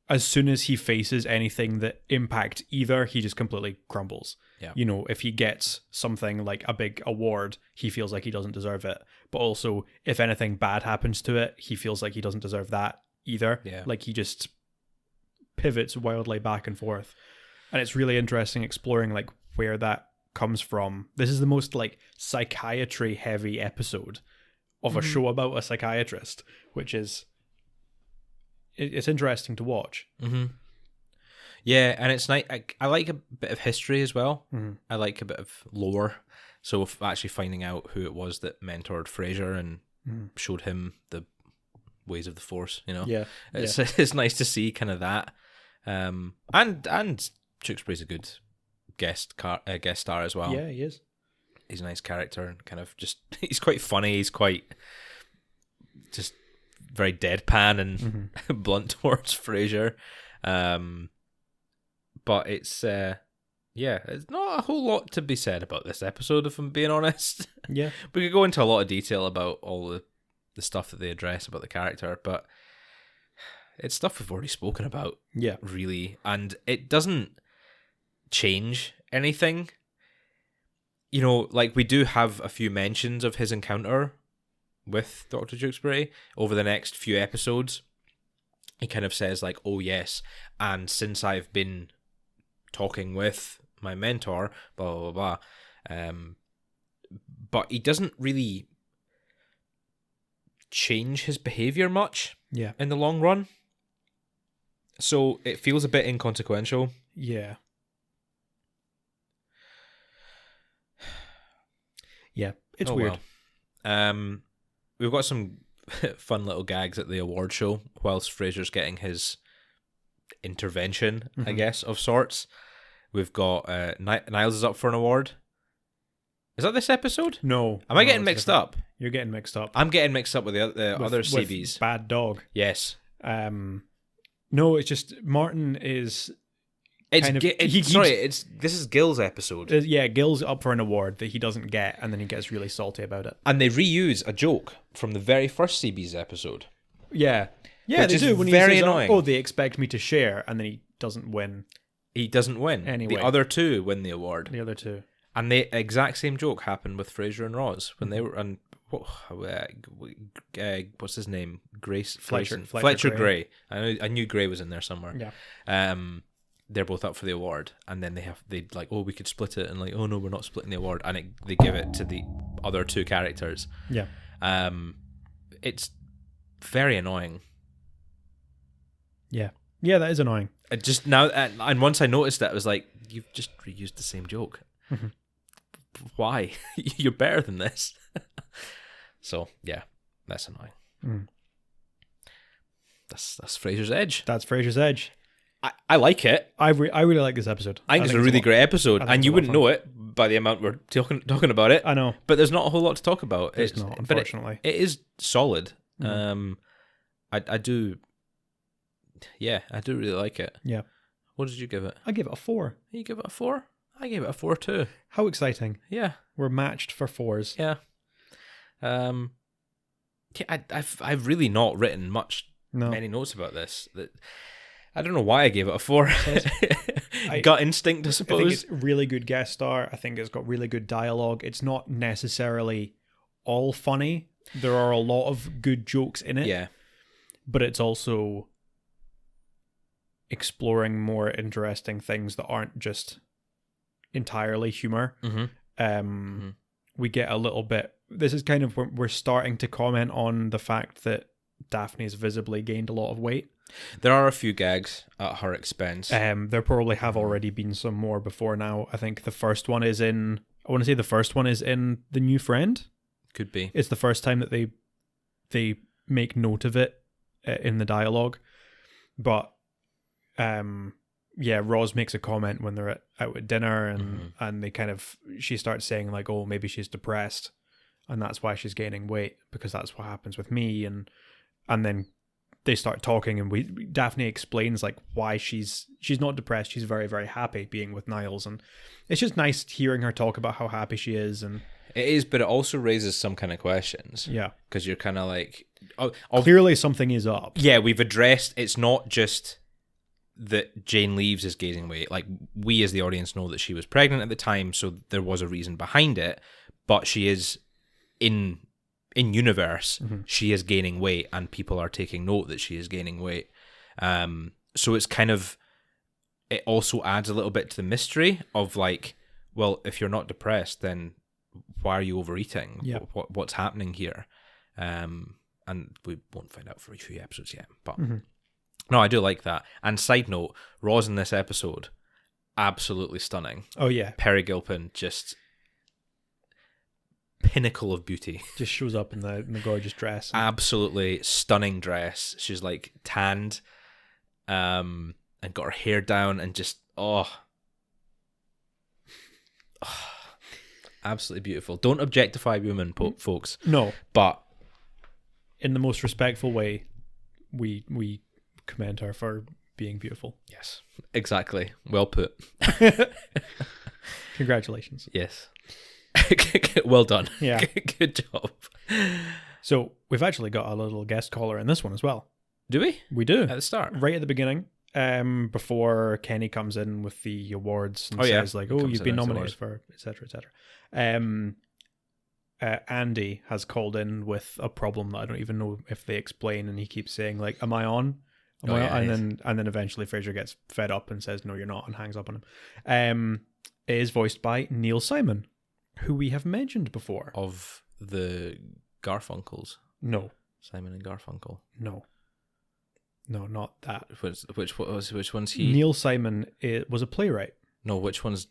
as soon as he faces anything that impacts either, he just completely crumbles. Yeah. You know, if he gets something like a big award, he feels like he doesn't deserve it. But also, if anything bad happens to it, he feels like he doesn't deserve that either. Yeah. Like he just pivots wildly back and forth. And it's really interesting exploring like where that comes from. This is the most like psychiatry heavy episode of a show about a psychiatrist, which is it's interesting to watch. Yeah, and it's nice. I like a bit of history as well. I like a bit of lore. So actually finding out who it was that mentored Frasier and showed him the ways of the Force, you know. Yeah, it's nice to see kind of that. And Tewksbury's a good guest star as well. Yeah, he is. He's a nice character and kind of just he's quite funny. He's quite just very deadpan and blunt towards Frasier. But it's there's not a whole lot to be said about this episode, if I'm being honest. Yeah. We could go into a lot of detail about all the stuff that they address about the character, but it's stuff we've already spoken about. Yeah. Really. And it doesn't change anything. You know, like we do have a few mentions of his encounter with Dr. Tewksbury over the next few episodes. He kind of says like, oh yes, and since I've been talking with my mentor, blah, blah, blah, blah. But he doesn't really change his behavior much in the long run. So it feels a bit inconsequential. Yeah. Yeah, it's weird. Well. We've got some fun little gags at the award show whilst Frasier's getting his intervention, I guess, of sorts. We've got Niles is up for an award. Is that this episode? No. Am I getting mixed up? You're getting mixed up. I'm getting mixed up with the other CBs. With Bad Dog. Yes. No, it's just Martin is... This is Gil's episode. Yeah, Gil's up for an award that he doesn't get, and then he gets really salty about it. And they reuse a joke from the very first CB's episode. Yeah. Yeah, they do. When very he says, annoying. Oh, they expect me to share, and then he doesn't win. He doesn't win. Anyway. The other two win the award. The other two. And the exact same joke happened with Frasier and Roz when they were on... what's his name? Fletcher Gray. I knew Gray was in there somewhere. Yeah. They're both up for the award, and then they like, oh, we could split it, and like, oh no, we're not splitting the award, and they give it to the other two characters. Yeah. It's very annoying. Yeah. Yeah, that is annoying. Just now, and once I noticed that, I was like, you've just reused the same joke. Mm-hmm. Why? You're better than this. So yeah, that's annoying. Mm. That's Frasier's Edge. That's Frasier's Edge. I like it. I really like this episode. I think it's a really great episode, and you wouldn't know it by the amount we're talking about it. I know, but there's not a whole lot to talk about. It's not, unfortunately. It is solid. Mm-hmm. I do. Yeah, I do really like it. Yeah. What did you give it? I give it a 4. You give it a 4? I gave it a 4 too. How exciting! Yeah, we're matched for 4s. Yeah. I've really not written many notes about this. I don't know why I gave it a 4. Gut instinct, I suppose. I think it's a really good guest star. I think it's got really good dialogue. It's not necessarily all funny. There are a lot of good jokes in it. Yeah. But it's also exploring more interesting things that aren't just entirely humor. Mm-hmm. We get a little bit... This is kind of when we're starting to comment on the fact that Daphne's visibly gained a lot of weight. There are a few gags at her expense. There probably have already been some more before now. I think the first one is in... I want to say the first one is in The New Friend. Could be. It's the first time that they make note of it in the dialogue. But, yeah, Roz makes a comment when they're out at dinner and they kind of... She starts saying like, oh, maybe she's depressed and that's why she's gaining weight because that's what happens with me. And then they start talking and Daphne explains like why she's not depressed. She's very, very happy being with Niles. And it's just nice hearing her talk about how happy she is. And it is, but it also raises some kind of questions. Yeah. Because you're kind of like... Clearly something is up. Yeah, we've addressed... It's not just that Jane Leaves is gaining weight. Like, we as the audience know that she was pregnant at the time, so there was a reason behind it. But she is... In universe, she is gaining weight and people are taking note that she is gaining weight. So it's kind of... It also adds a little bit to the mystery of like, well, if you're not depressed, then why are you overeating? Yeah. What's happening here? And we won't find out for a few episodes yet. But no, I do like that. And side note, Roz in this episode, absolutely stunning. Oh yeah. Peri Gilpin, just pinnacle of beauty. Just shows up in the gorgeous dress. Absolutely stunning dress. She's like tanned, and got her hair down and just absolutely beautiful. Don't objectify women, folks. No, but in the most respectful way, we commend her for being beautiful. Yes, exactly. Well put. Congratulations. Yes. Well done. Yeah. Good job. So we've actually got a little guest caller in this one as well. Do we? We do. At the start. Right at the beginning. Before Kenny comes in with the awards and says like, oh, you've been nominated for et cetera, et cetera. Andy has called in with a problem that I don't even know if they explain, and he keeps saying like, am I on? And then eventually Frasier gets fed up and says, no, you're not, and hangs up on him. It is voiced by Neil Simon, who we have mentioned before. Of the Garfunkels. No. Simon and Garfunkel. No, not that. Which one's he? Neil Simon was a playwright. No, which one's...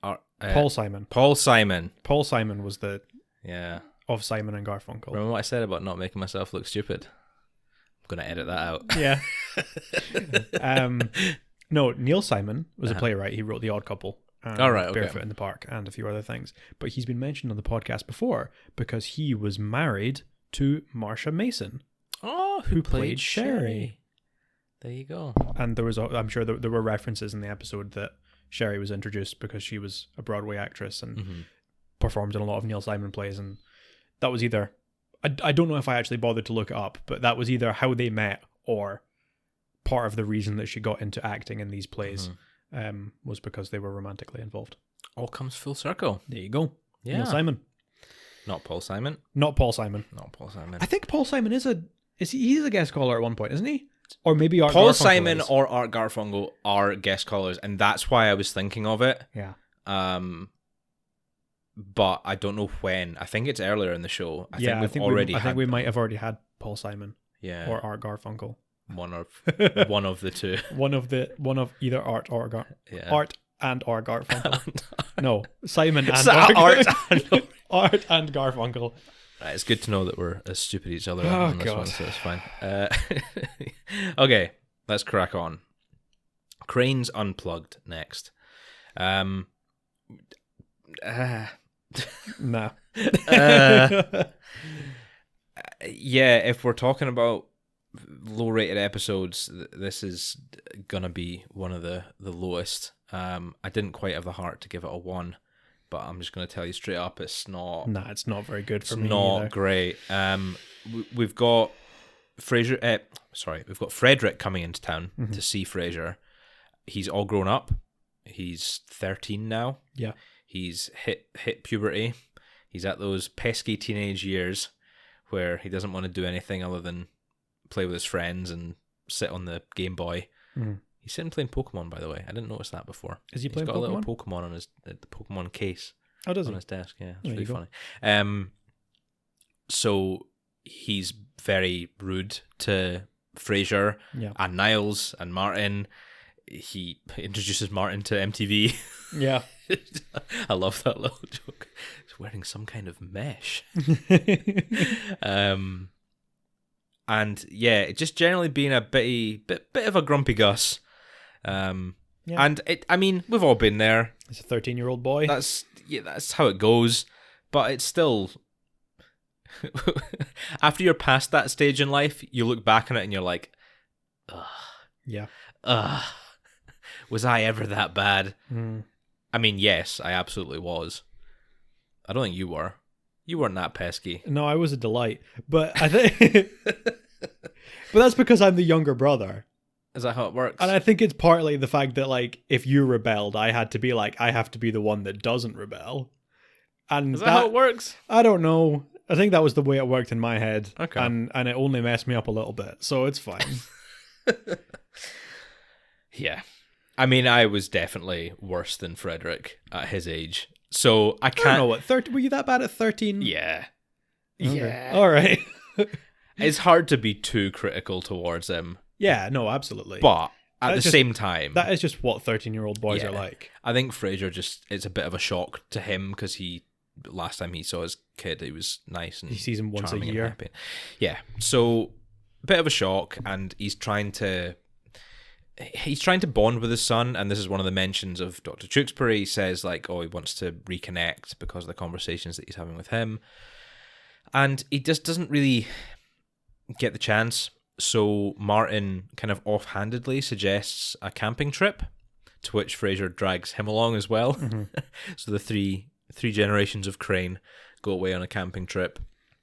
Paul Simon. Paul Simon. Paul Simon was the Yeah. of Simon and Garfunkel. Remember what I said about not making myself look stupid? I'm going to edit that out. Yeah. No, Neil Simon was a playwright. He wrote The Odd Couple. All right, okay. Barefoot in the Park and a few other things. But he's been mentioned on the podcast before because he was married to Marsha Mason. Oh, who played Sherry. There you go. And there was, I'm sure there were references in the episode that Sherry was introduced because she was a Broadway actress and performed in a lot of Neil Simon plays. And that was either, I don't know if I actually bothered to look it up, but that was either how they met or part of the reason that she got into acting in these plays was because they were romantically involved. All comes full circle. There you go. Yeah. Neil Simon. Not Paul Simon. Not Paul Simon. Not Paul Simon. I think Paul Simon he's a guest caller at one point, isn't he? Or maybe Art Paul Garfunkel Simon is. or Art Garfunkel are guest callers, and that's why I was thinking of it. Yeah. But I don't know when. I think it's earlier in the show. I think we might have already had Paul Simon. Yeah. Or Art Garfunkel. One of the two. one of either Art or Art and or Garfunkel. No, Simon and Art Art and Garfunkel. Right, it's good to know that we're as stupid as each other Oh, on this God. one, so it's fine. Okay, let's crack on. Crane's Unplugged next. Nah. Yeah, if we're talking about low-rated episodes, this is gonna be one of the lowest. I didn't quite have the heart to give it a 1, but I'm just gonna tell you straight up, it's not. Nah, it's not very good for It's me not either. great. We've got Frasier. We've got Frederick coming into town to see Frasier. He's all grown up. He's 13 now. Yeah. He's hit puberty. He's at those pesky teenage years where he doesn't want to do anything other than play with his friends and sit on the Game Boy. He's sitting playing Pokemon, by the way. I didn't notice that before. Is he playing He's got Pokemon? a little Pokemon on the Pokemon case. Oh, does on he? his desk. Yeah, it's There really you go. funny. So he's very rude to Frasier Yeah. and Niles and Martin. He introduces Martin to MTV. Yeah. I love that little joke. He's wearing some kind of mesh. And yeah, it just generally being a bit of a grumpy Gus. Yeah. And I mean, we've all been there. He's a 13-year-old boy. That's how it goes. But it's still, after you're past that stage in life, you look back on it and you're like, ugh, Yeah. was I ever that bad? Mm. I mean, yes, I absolutely was. I don't think you were. You weren't that pesky. No, I was a delight. But I think but that's because I'm the younger brother. Is that how it works? And I think it's partly the fact that, like, if you rebelled, I had to be like, I have to be the one that doesn't rebel. And Is that how it works? I don't know. I think that was the way it worked in my head. Okay. And it only messed me up a little bit. So it's fine. Yeah. I mean, I was definitely worse than Frederick at his age. So I I can't. don't know what. Were you that bad at 13? Yeah. Okay. Yeah. All right. It's hard to be too critical towards him. Yeah, no, absolutely. But at That's the same time, that is just what 13-year-old boys Yeah. are like. I think Frasier it's a bit of a shock to him because last time he saw his kid, he was nice and He sees him once a charming and year. happy. Yeah, so a bit of a shock, and he's trying to bond with his son, and this is one of the mentions of Dr. Tewksbury. He says, like, he wants to reconnect because of the conversations that he's having with him, and he just doesn't really get the chance. So Martin kind of offhandedly suggests a camping trip, to which Frasier drags him along as well. So the three generations of Crane go away on a camping trip,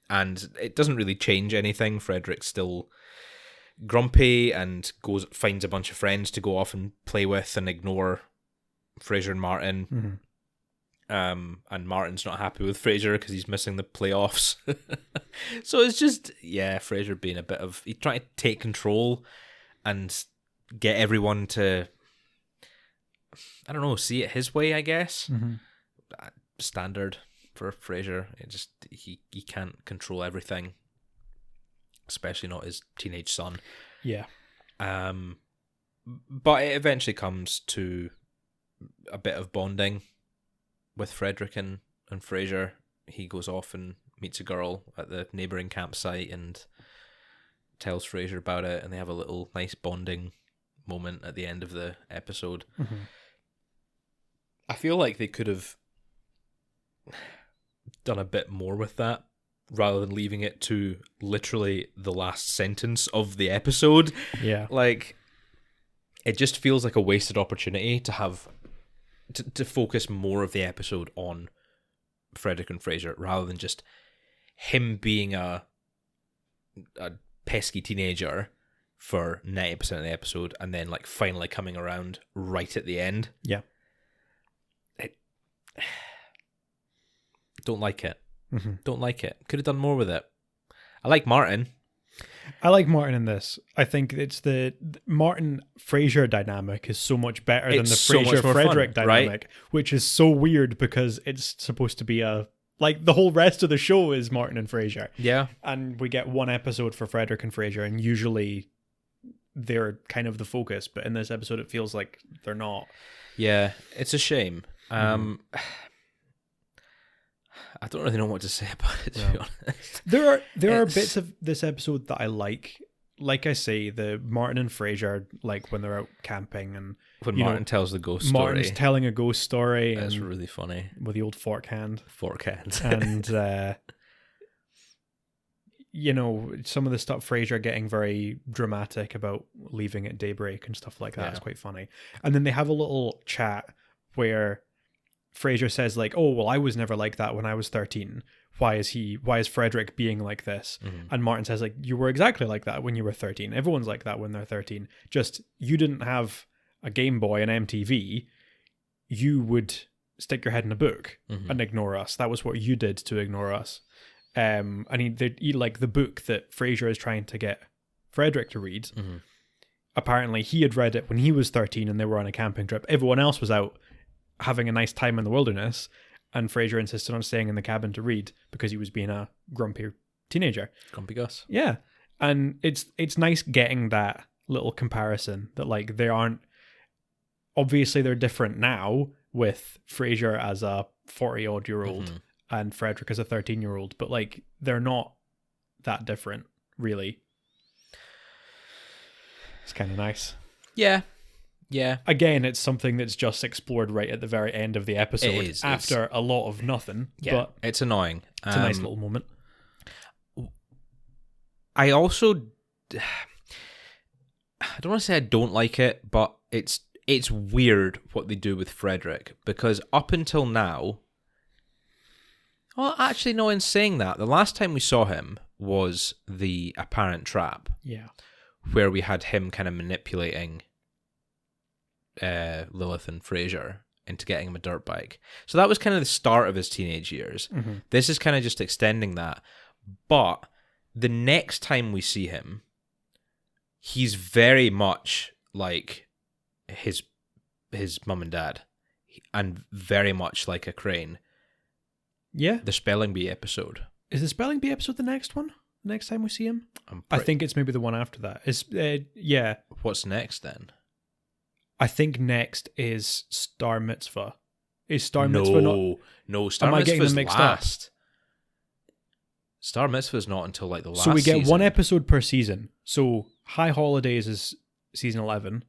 and it doesn't really change anything. Frederick's still grumpy and finds a bunch of friends to go off and play with and ignore Frasier and Martin. And Martin's not happy with Frasier because he's missing the playoffs. So it's just, Frasier being he's trying to take control and get everyone to, I don't know, see it his way, I guess. Standard for Frasier. He can't control everything, especially not his teenage son. Yeah. But it eventually comes to a bit of bonding. with Frederick and Frasier. He goes off and meets a girl at the neighbouring campsite and tells Frasier about it, and they have a little nice bonding moment at the end of the episode. Mm-hmm. I feel like they could have done a bit more with that rather than leaving it to literally the last sentence of the episode. Yeah. Like, it just feels like a wasted opportunity to have to focus more of the episode on Frederick and Frasier rather than just him being a pesky teenager for 90% of the episode and then like finally coming around right at the end. Yeah. Don't like it. Mm-hmm. Don't like it. Could have done more with it. I like Martin. I like Martin in this. I think it's the Martin Frasier dynamic is so much better than the so much Frasier more Frederick fun, dynamic, right? which is so weird because it's supposed to be like the whole rest of the show is Martin and Frasier. Yeah. And we get one episode for Frederick and Frasier, and usually they're kind of the focus, but in this episode it feels like they're not. Yeah, it's a shame. I don't really know what to say about it, to be honest. There are bits of this episode that I like. Like I say, the Martin and Frasier, like when they're out camping and When Martin tells the ghost Martin's story. telling a ghost story. That's and really funny. with the old fork hand. Fork hand. And some of the stuff, Frasier getting very dramatic about leaving at daybreak and stuff like that. Yeah. It's quite funny. And then they have a little chat where Frasier says like, "Oh, well, I was never like that when I was 13. Why is Frederick being like this?" Mhm. And Martin says like, "You were exactly like that when you were 13. Everyone's like that when they're 13. Just you didn't have a Game Boy and MTV. You would stick your head in a book and ignore us. That was what you did to ignore us." And he like the book that Frasier is trying to get Frederick to read. Mm-hmm. Apparently he had read it when he was 13 and they were on a camping trip. Everyone else was out having a nice time in the wilderness, and Frasier insisted on staying in the cabin to read because he was being a grumpy teenager. Grumpy Gus. Yeah. And it's nice getting that little comparison that like they aren't, obviously they're different now with Frasier as a 40-odd-year-old and Frederick as a 13-year-old, but like they're not that different, really. It's kind of nice. Yeah. Yeah. Again, it's something that's just explored right at the very end of the episode after a lot of nothing. Yeah, but it's annoying. It's a nice little moment. I also, I don't want to say I don't like it, but it's weird what they do with Frederick, because up until now, well, actually, no, in saying that, the last time we saw him was the Apparent Trap. Yeah. Where we had him kind of manipulating Lilith and Frasier into getting him a dirt bike. So that was kind of the start of his teenage years. Mm-hmm. This is kind of just extending that. But the next time we see him, he's very much like his mum and dad, and very much like a Crane. Yeah. The Spelling Bee episode. Is the Spelling Bee episode the next one? Next time we see him? I think it's maybe the one after that. Yeah. What's next then? I think next is Star Mitzvah. Is Star Mitzvah not? No, Star Am I getting Mitzvah's them mixed last. Up? Star Mitzvah's not until like the last So we get season. one episode per season. So High Holidays is season 11.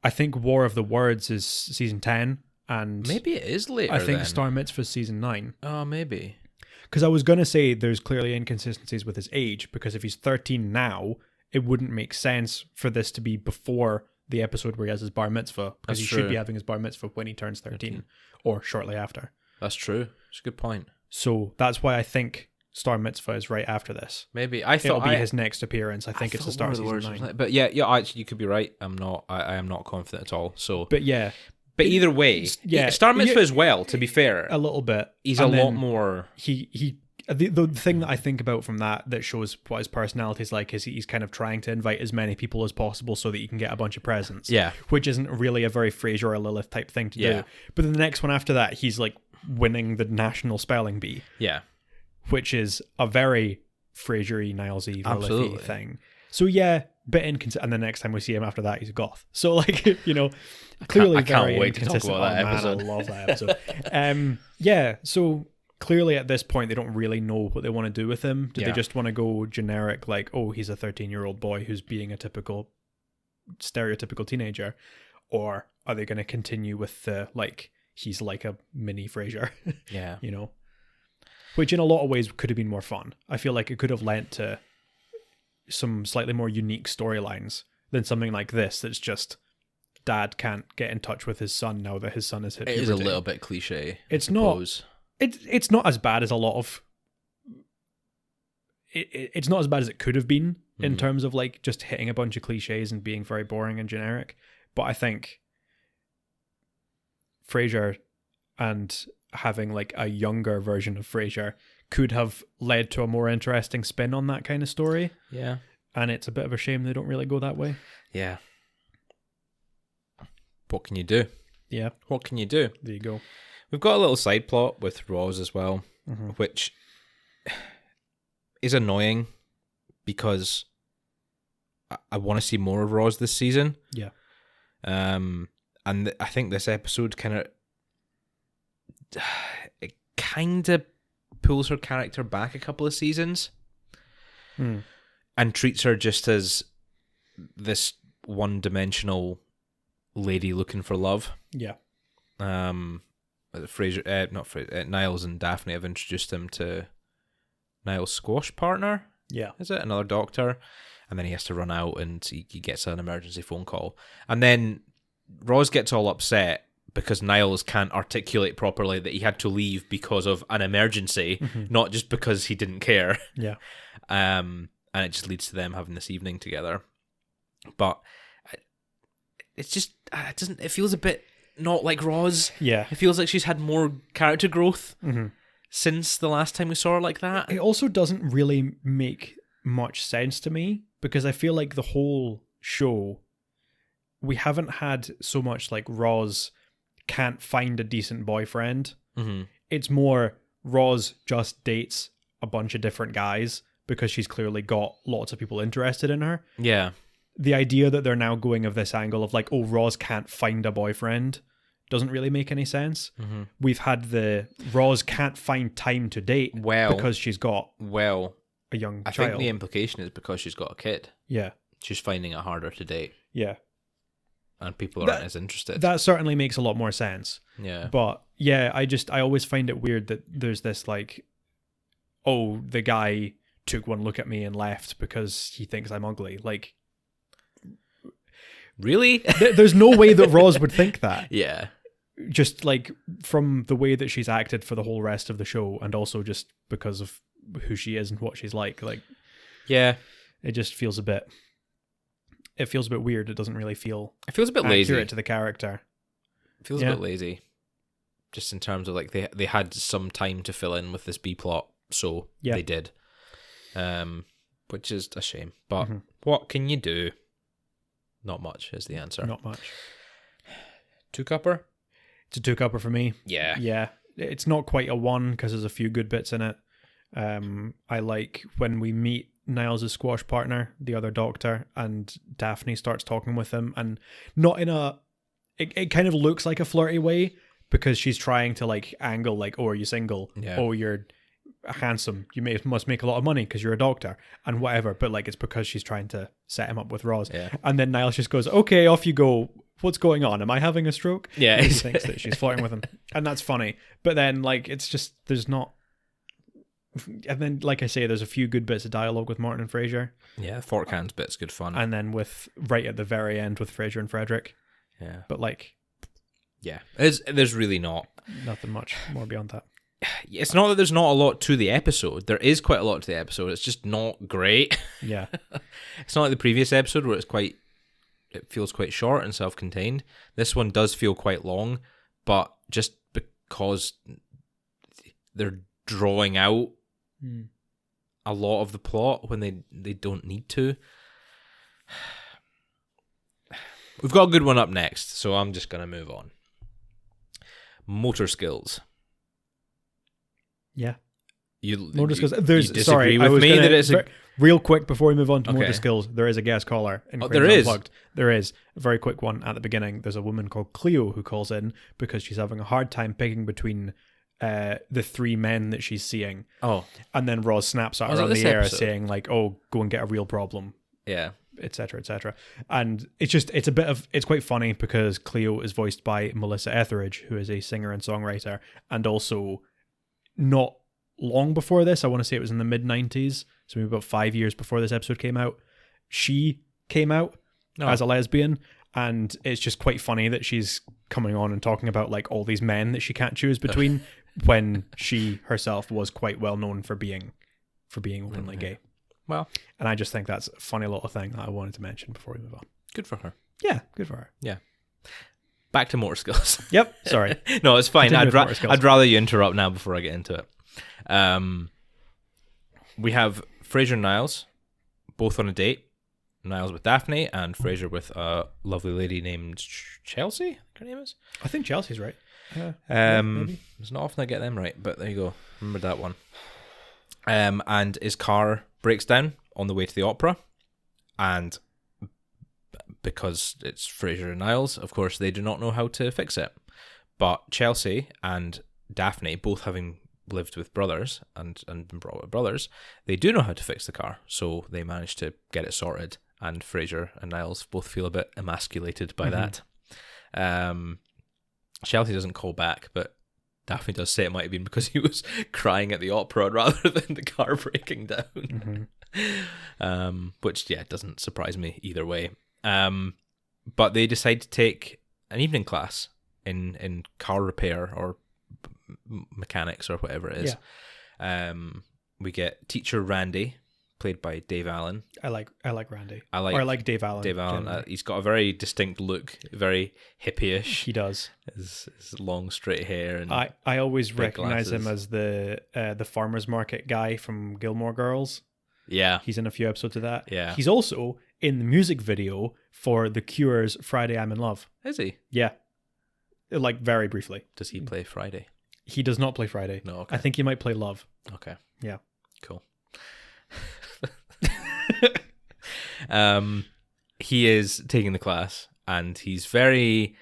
I think War of the Words is season 10. And maybe it is later. I think then. Star Mitzvah is season 9. Oh, maybe. Because I was going to say there's clearly inconsistencies with his age, because if he's 13 now, it wouldn't make sense for this to be before the episode where he has his bar mitzvah, because he should be having his bar mitzvah when he turns 13 or shortly after. That's true. It's a good point. So that's why I think Star Mitzvah is right after this. Maybe. I thought it'll be his next appearance. I think it's the start of season 9. But yeah, actually, you could be right. I am not confident at all. So, but yeah. But either way, Star Mitzvah as well, to be fair. A little bit. He's a lot more... The thing that I think about from that shows what his personality is like is he's kind of trying to invite as many people as possible so that he can get a bunch of presents. Yeah. Which isn't really a very Frasier or Lilith type thing to do. But then the next one after that, he's like winning the National Spelling Bee. Yeah. Which is a very Frasier-y, Niles-y, Lilith-y thing. So yeah, bit inconsistent, and the next time we see him after that, he's goth. So like, you know, clearly I can't very wait to talk inconsistent. about that Oh, man, episode. I love that episode. Yeah, so clearly at this point they don't really know what they want to do with him. Do they just want to go generic, like, oh, he's a 13-year-old boy who's being a stereotypical teenager, or are they going to continue with the, like, he's like a mini Frasier? Yeah. You know, which in a lot of ways could have been more fun. I feel like it could have lent to some slightly more unique storylines than something like this that's just dad can't get in touch with his son now that his son has hit It puberty. is a little bit cliche. It's not. It's not as bad as a lot of. It's not as bad as it could have been in terms of like just hitting a bunch of cliches and being very boring and generic. But I think Frasier and having like a younger version of Frasier could have led to a more interesting spin on that kind of story. Yeah. And it's a bit of a shame they don't really go that way. Yeah. What can you do? Yeah. What can you do? There you go. We've got a little side plot with Roz as well, which is annoying because I want to see more of Roz this season. Yeah. And I think this episode kind of pulls her character back a couple of seasons and treats her just as this one-dimensional lady looking for love. Yeah. Niles and Daphne have introduced him to Niles' squash partner. Yeah. Is it? Another doctor. And then he has to run out and he gets an emergency phone call. And then Roz gets all upset because Niles can't articulate properly that he had to leave because of an emergency, not just because he didn't care. Yeah. And it just leads to them having this evening together. But it's just, it feels a bit not like Roz. Yeah. It feels like she's had more character growth since the last time we saw her like that. It also doesn't really make much sense to me because I feel like the whole show, we haven't had so much like Roz can't find a decent boyfriend. It's more Roz just dates a bunch of different guys because she's clearly got lots of people interested in her. Yeah. The idea that they're now going of this angle of like, oh, Roz can't find a boyfriend doesn't really make any sense. We've had the Roz can't find time to date because she's got a young child. I think the implication is because she's got a kid. Yeah. She's finding it harder to date. Yeah. And people aren't as interested. That certainly makes a lot more sense. Yeah. But yeah, I always find it weird that there's this like, oh, the guy took one look at me and left because he thinks I'm ugly. Like, really? There's no way that Roz would think that. Yeah. Just like from the way that she's acted for the whole rest of the show, and also just because of who she is and what she's like. Yeah, it just feels a bit. It feels a bit weird. It doesn't really feel. It feels a bit accurate lazy to the character. It feels a bit lazy, just in terms of like they had some time to fill in with this B plot, so they did, which is a shame. But what can you do? Not much is the answer. Not much. 2-cupper? It's a 2-cupper for me. Yeah. Yeah. It's not quite a 1 because there's a few good bits in it. I like when we meet Niles' squash partner, the other doctor, and Daphne starts talking with him, and not in a... It kind of looks like a flirty way because she's trying to like angle like, oh, are you single? Yeah. Oh, you're handsome. You must make a lot of money because you're a doctor and whatever. But like it's because she's trying to set him up with Roz. Yeah. And then Niles just goes, okay, off you go. What's going on? Am I having a stroke? Yeah. And he thinks that she's flirting with him. And that's funny. But then like it's just there's not. And then, like I say, there's a few good bits of dialogue with Martin and Frasier. Yeah, fork hands bit's good fun. And then with right at the very end with Frasier and Frederick. Yeah. But like, yeah, there's really not nothing much more beyond that. It's not that there's not a lot to the episode. There is quite a lot to the episode. It's just not great. Yeah. It's not like the previous episode where it feels quite short and self-contained. This one does feel quite long, but just because they're drawing out a lot of the plot when they don't need to. We've got a good one up next, so I'm just going to move on. Motor skills. Yeah. Motor skills. You There's disagree sorry, I with was me gonna, that it's real quick before we move on to Okay. motor skills. There is a guest caller. there is? Unplugged. There is a very quick one at the beginning. There's a woman called Cleo who calls in because she's having a hard time picking between the three men that she's seeing. Oh, And then Roz snaps at Was her it on this the air episode? saying like, "Oh, go and get a real problem." yeah. Etc. Etc. And it's quite funny because Cleo is voiced by Melissa Etheridge, who is a singer and songwriter, and also not long before this, I want to say it was in the mid 90s, so maybe about 5 years before this episode came out, she came out as a lesbian, and it's just quite funny that she's coming on and talking about like all these men that she can't choose between when she herself was quite well known for being openly gay. Well, And I just think that's a funny little thing that I wanted to mention before we move on. good for her. Yeah, good for her. Yeah. Back to motor skills. Yep, sorry. No, it's fine. Continue with motor skills. I'd rather you interrupt now before I get into it. We have Frasier and Niles, both on a date. Niles with Daphne and Frasier with a lovely lady named Chelsea, I think her name is. I think Chelsea's right. Maybe. It's not often I get them right, but there you go. Remember that one. And his car breaks down on the way to the opera, and because it's Frasier and Niles, of course, they do not know how to fix it. But Chelsea and Daphne, both having lived with brothers and been brought up with brothers, they do know how to fix the car, so they manage to get it sorted. And Frasier and Niles both feel a bit emasculated by that. Chelsea doesn't call back, but Daphne does say it might have been because he was crying at the opera rather than the car breaking down. Which, yeah, doesn't surprise me either way. But they decide to take an evening class in car repair or mechanics or whatever it is. Yeah. We get teacher Randy, played by Dave Allen. I like Randy. I like Dave Allen. Dave Allen. He's got a very distinct look, very hippie-ish. He does. His long straight hair and I always recognize glasses. him as the farmers market guy from Gilmore Girls. Yeah. He's in a few episodes of that. Yeah. He's also in the music video for The Cure's Friday I'm in Love. Is he? Yeah. Like very briefly. Does he play Friday? He does not play Friday. No, okay. I think he might play Love. Okay. Yeah. Cool. He is taking the class and he's very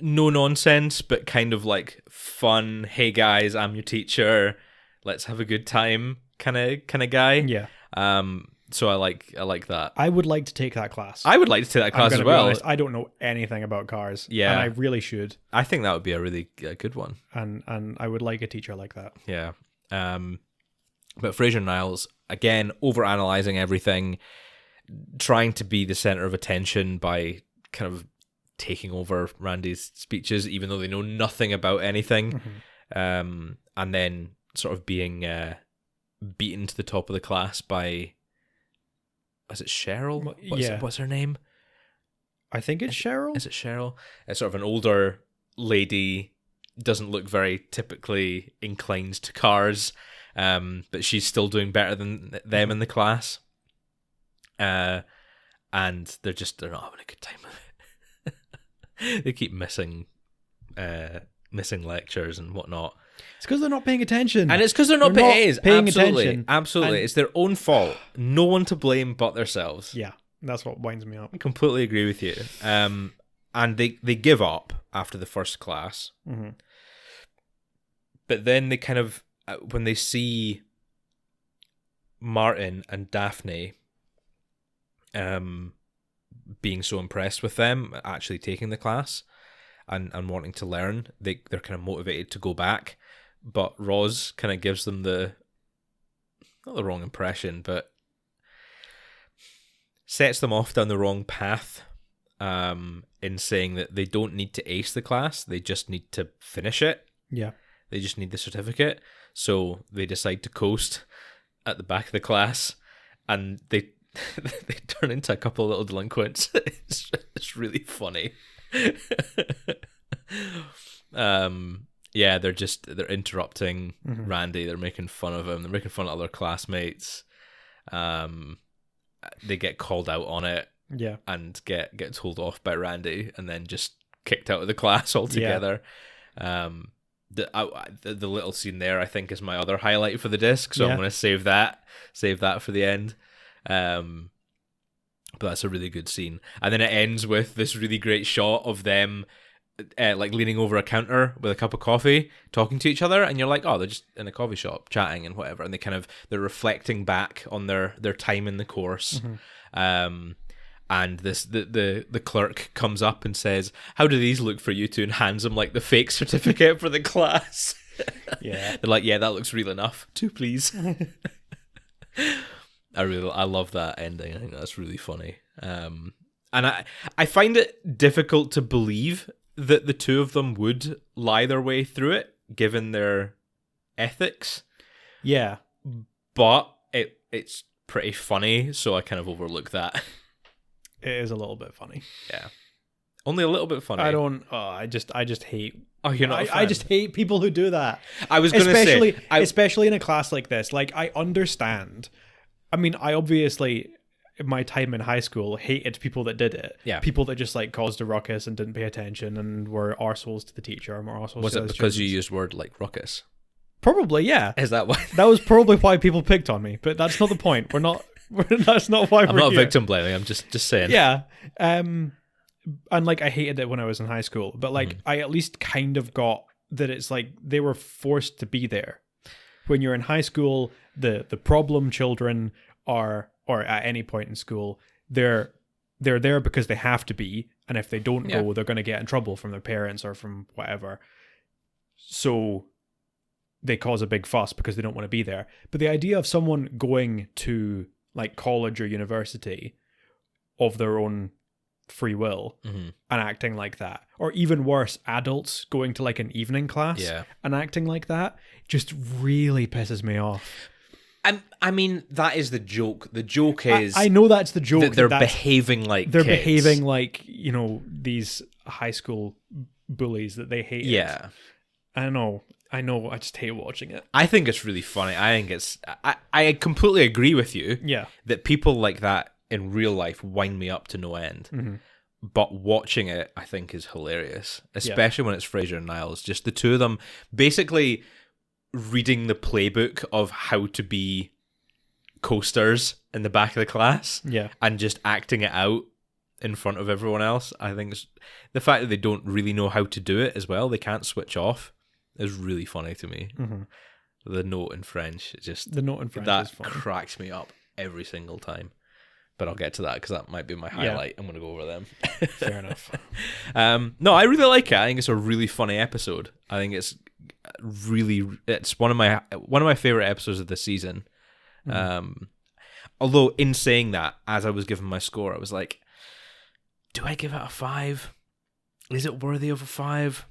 no nonsense, but kind of like fun. Hey guys, I'm your teacher. Let's have a good time kind of guy. Yeah. So I like that. I would like to take that class. I would like to take that class as well. Honest, I don't know anything about cars. Yeah. And I really should. I think that would be a really good one. And I would like a teacher like that. Yeah. But Frasier and Niles, again, overanalyzing everything, trying to be the center of attention by kind of taking over Randy's speeches, even though they know nothing about anything. And then sort of being beaten to the top of the class by, is it Cheryl? What's her name? I think it's Cheryl. Is it Cheryl? It's sort of an older lady, doesn't look very typically inclined to cars, but she's still doing better than them in the class. And they're not having a good time with it. They keep missing lectures and whatnot. It's because they're not paying attention. And it's because they're not paying attention. Absolutely. And it's their own fault. No one to blame but themselves. Yeah, that's what winds me up. I completely agree with you. And they give up after the first class. But then they kind of, when they see Martin and Daphne being so impressed with them actually taking the class and wanting to learn, they're kind of motivated to go back. But Roz kind of gives them not the wrong impression, but sets them off down the wrong path in saying that they don't need to ace the class, they just need to finish it. Yeah. They just need the certificate. So they decide to coast at the back of the class and they turn into a couple of little delinquents. It's really funny. Yeah, they're interrupting Randy. They're making fun of him. They're making fun of other classmates. They get called out on it. Yeah, and get told off by Randy, and then just kicked out of the class altogether. the little scene there, I think, is my other highlight for the disc. So I'm going to save that for the end. But that's a really good scene. And then it ends with this really great shot of them like leaning over a counter with a cup of coffee, talking to each other, and you're like, oh, they're just in a coffee shop chatting and whatever, and they're reflecting back on their time in the course. And the clerk comes up and says, how do these look for you two, and hands them like the fake certificate for the class. They're like, yeah, that looks real enough. 2 please. I love that ending. I think that's really funny. And I find it difficult to believe that the two of them would lie their way through it, given their ethics. Yeah. But it's pretty funny, so I kind of overlook that. It is a little bit funny. Yeah. Only a little bit funny. I just hate... Oh, you're not a fan? I just hate people who do that. I was going to say... Especially in a class like this. Like, I understand. I mean, I obviously... in my time in high school, hated people that did it. Yeah. People that just like caused a ruckus and didn't pay attention and were arseholes to the teacher or arseholes Was to it the because students. you used word like ruckus? Probably, yeah. Is that why? That was probably why people picked on me, but that's not the point. That's not why I'm we're not here. victim blaming. I'm just saying. Yeah. And like I hated it when I was in high school, but like I at least kind of got that it's like they were forced to be there. When you're in high school, the problem children are, or at any point in school, they're there because they have to be, and if they don't go, they're going to get in trouble from their parents or from whatever. So they cause a big fuss because they don't want to be there. But the idea of someone going to like college or university of their own free will and acting like that, or even worse, adults going to like an evening class and acting like that, just really pisses me off. I mean, that is the joke. The joke is... I know that's the joke. That they're behaving like They're kids. behaving like, these high school bullies that they hate. Yeah. I know. I just hate watching it. I think it's really funny. I think it's... I completely agree with you. Yeah. That people like that in real life wind me up to no end. Mm-hmm. But watching it, I think, is hilarious. Especially when it's Frasier and Niles. Just the two of them basically... reading the playbook of how to be coasters in the back of the class and just acting it out in front of everyone else. I think it's, the fact that they don't really know how to do it as well, they can't switch off, is really funny to me. The note in French, is funny. Cracks me up every single time. But I'll get to that because that might be my highlight. I'm going to go over them. Fair enough. No, I really like it. I think it's a really funny episode. I think it's one of my favorite episodes of the season. Although in saying that, as I was giving my score, I was like, do I give it a 5? Is it worthy of a 5?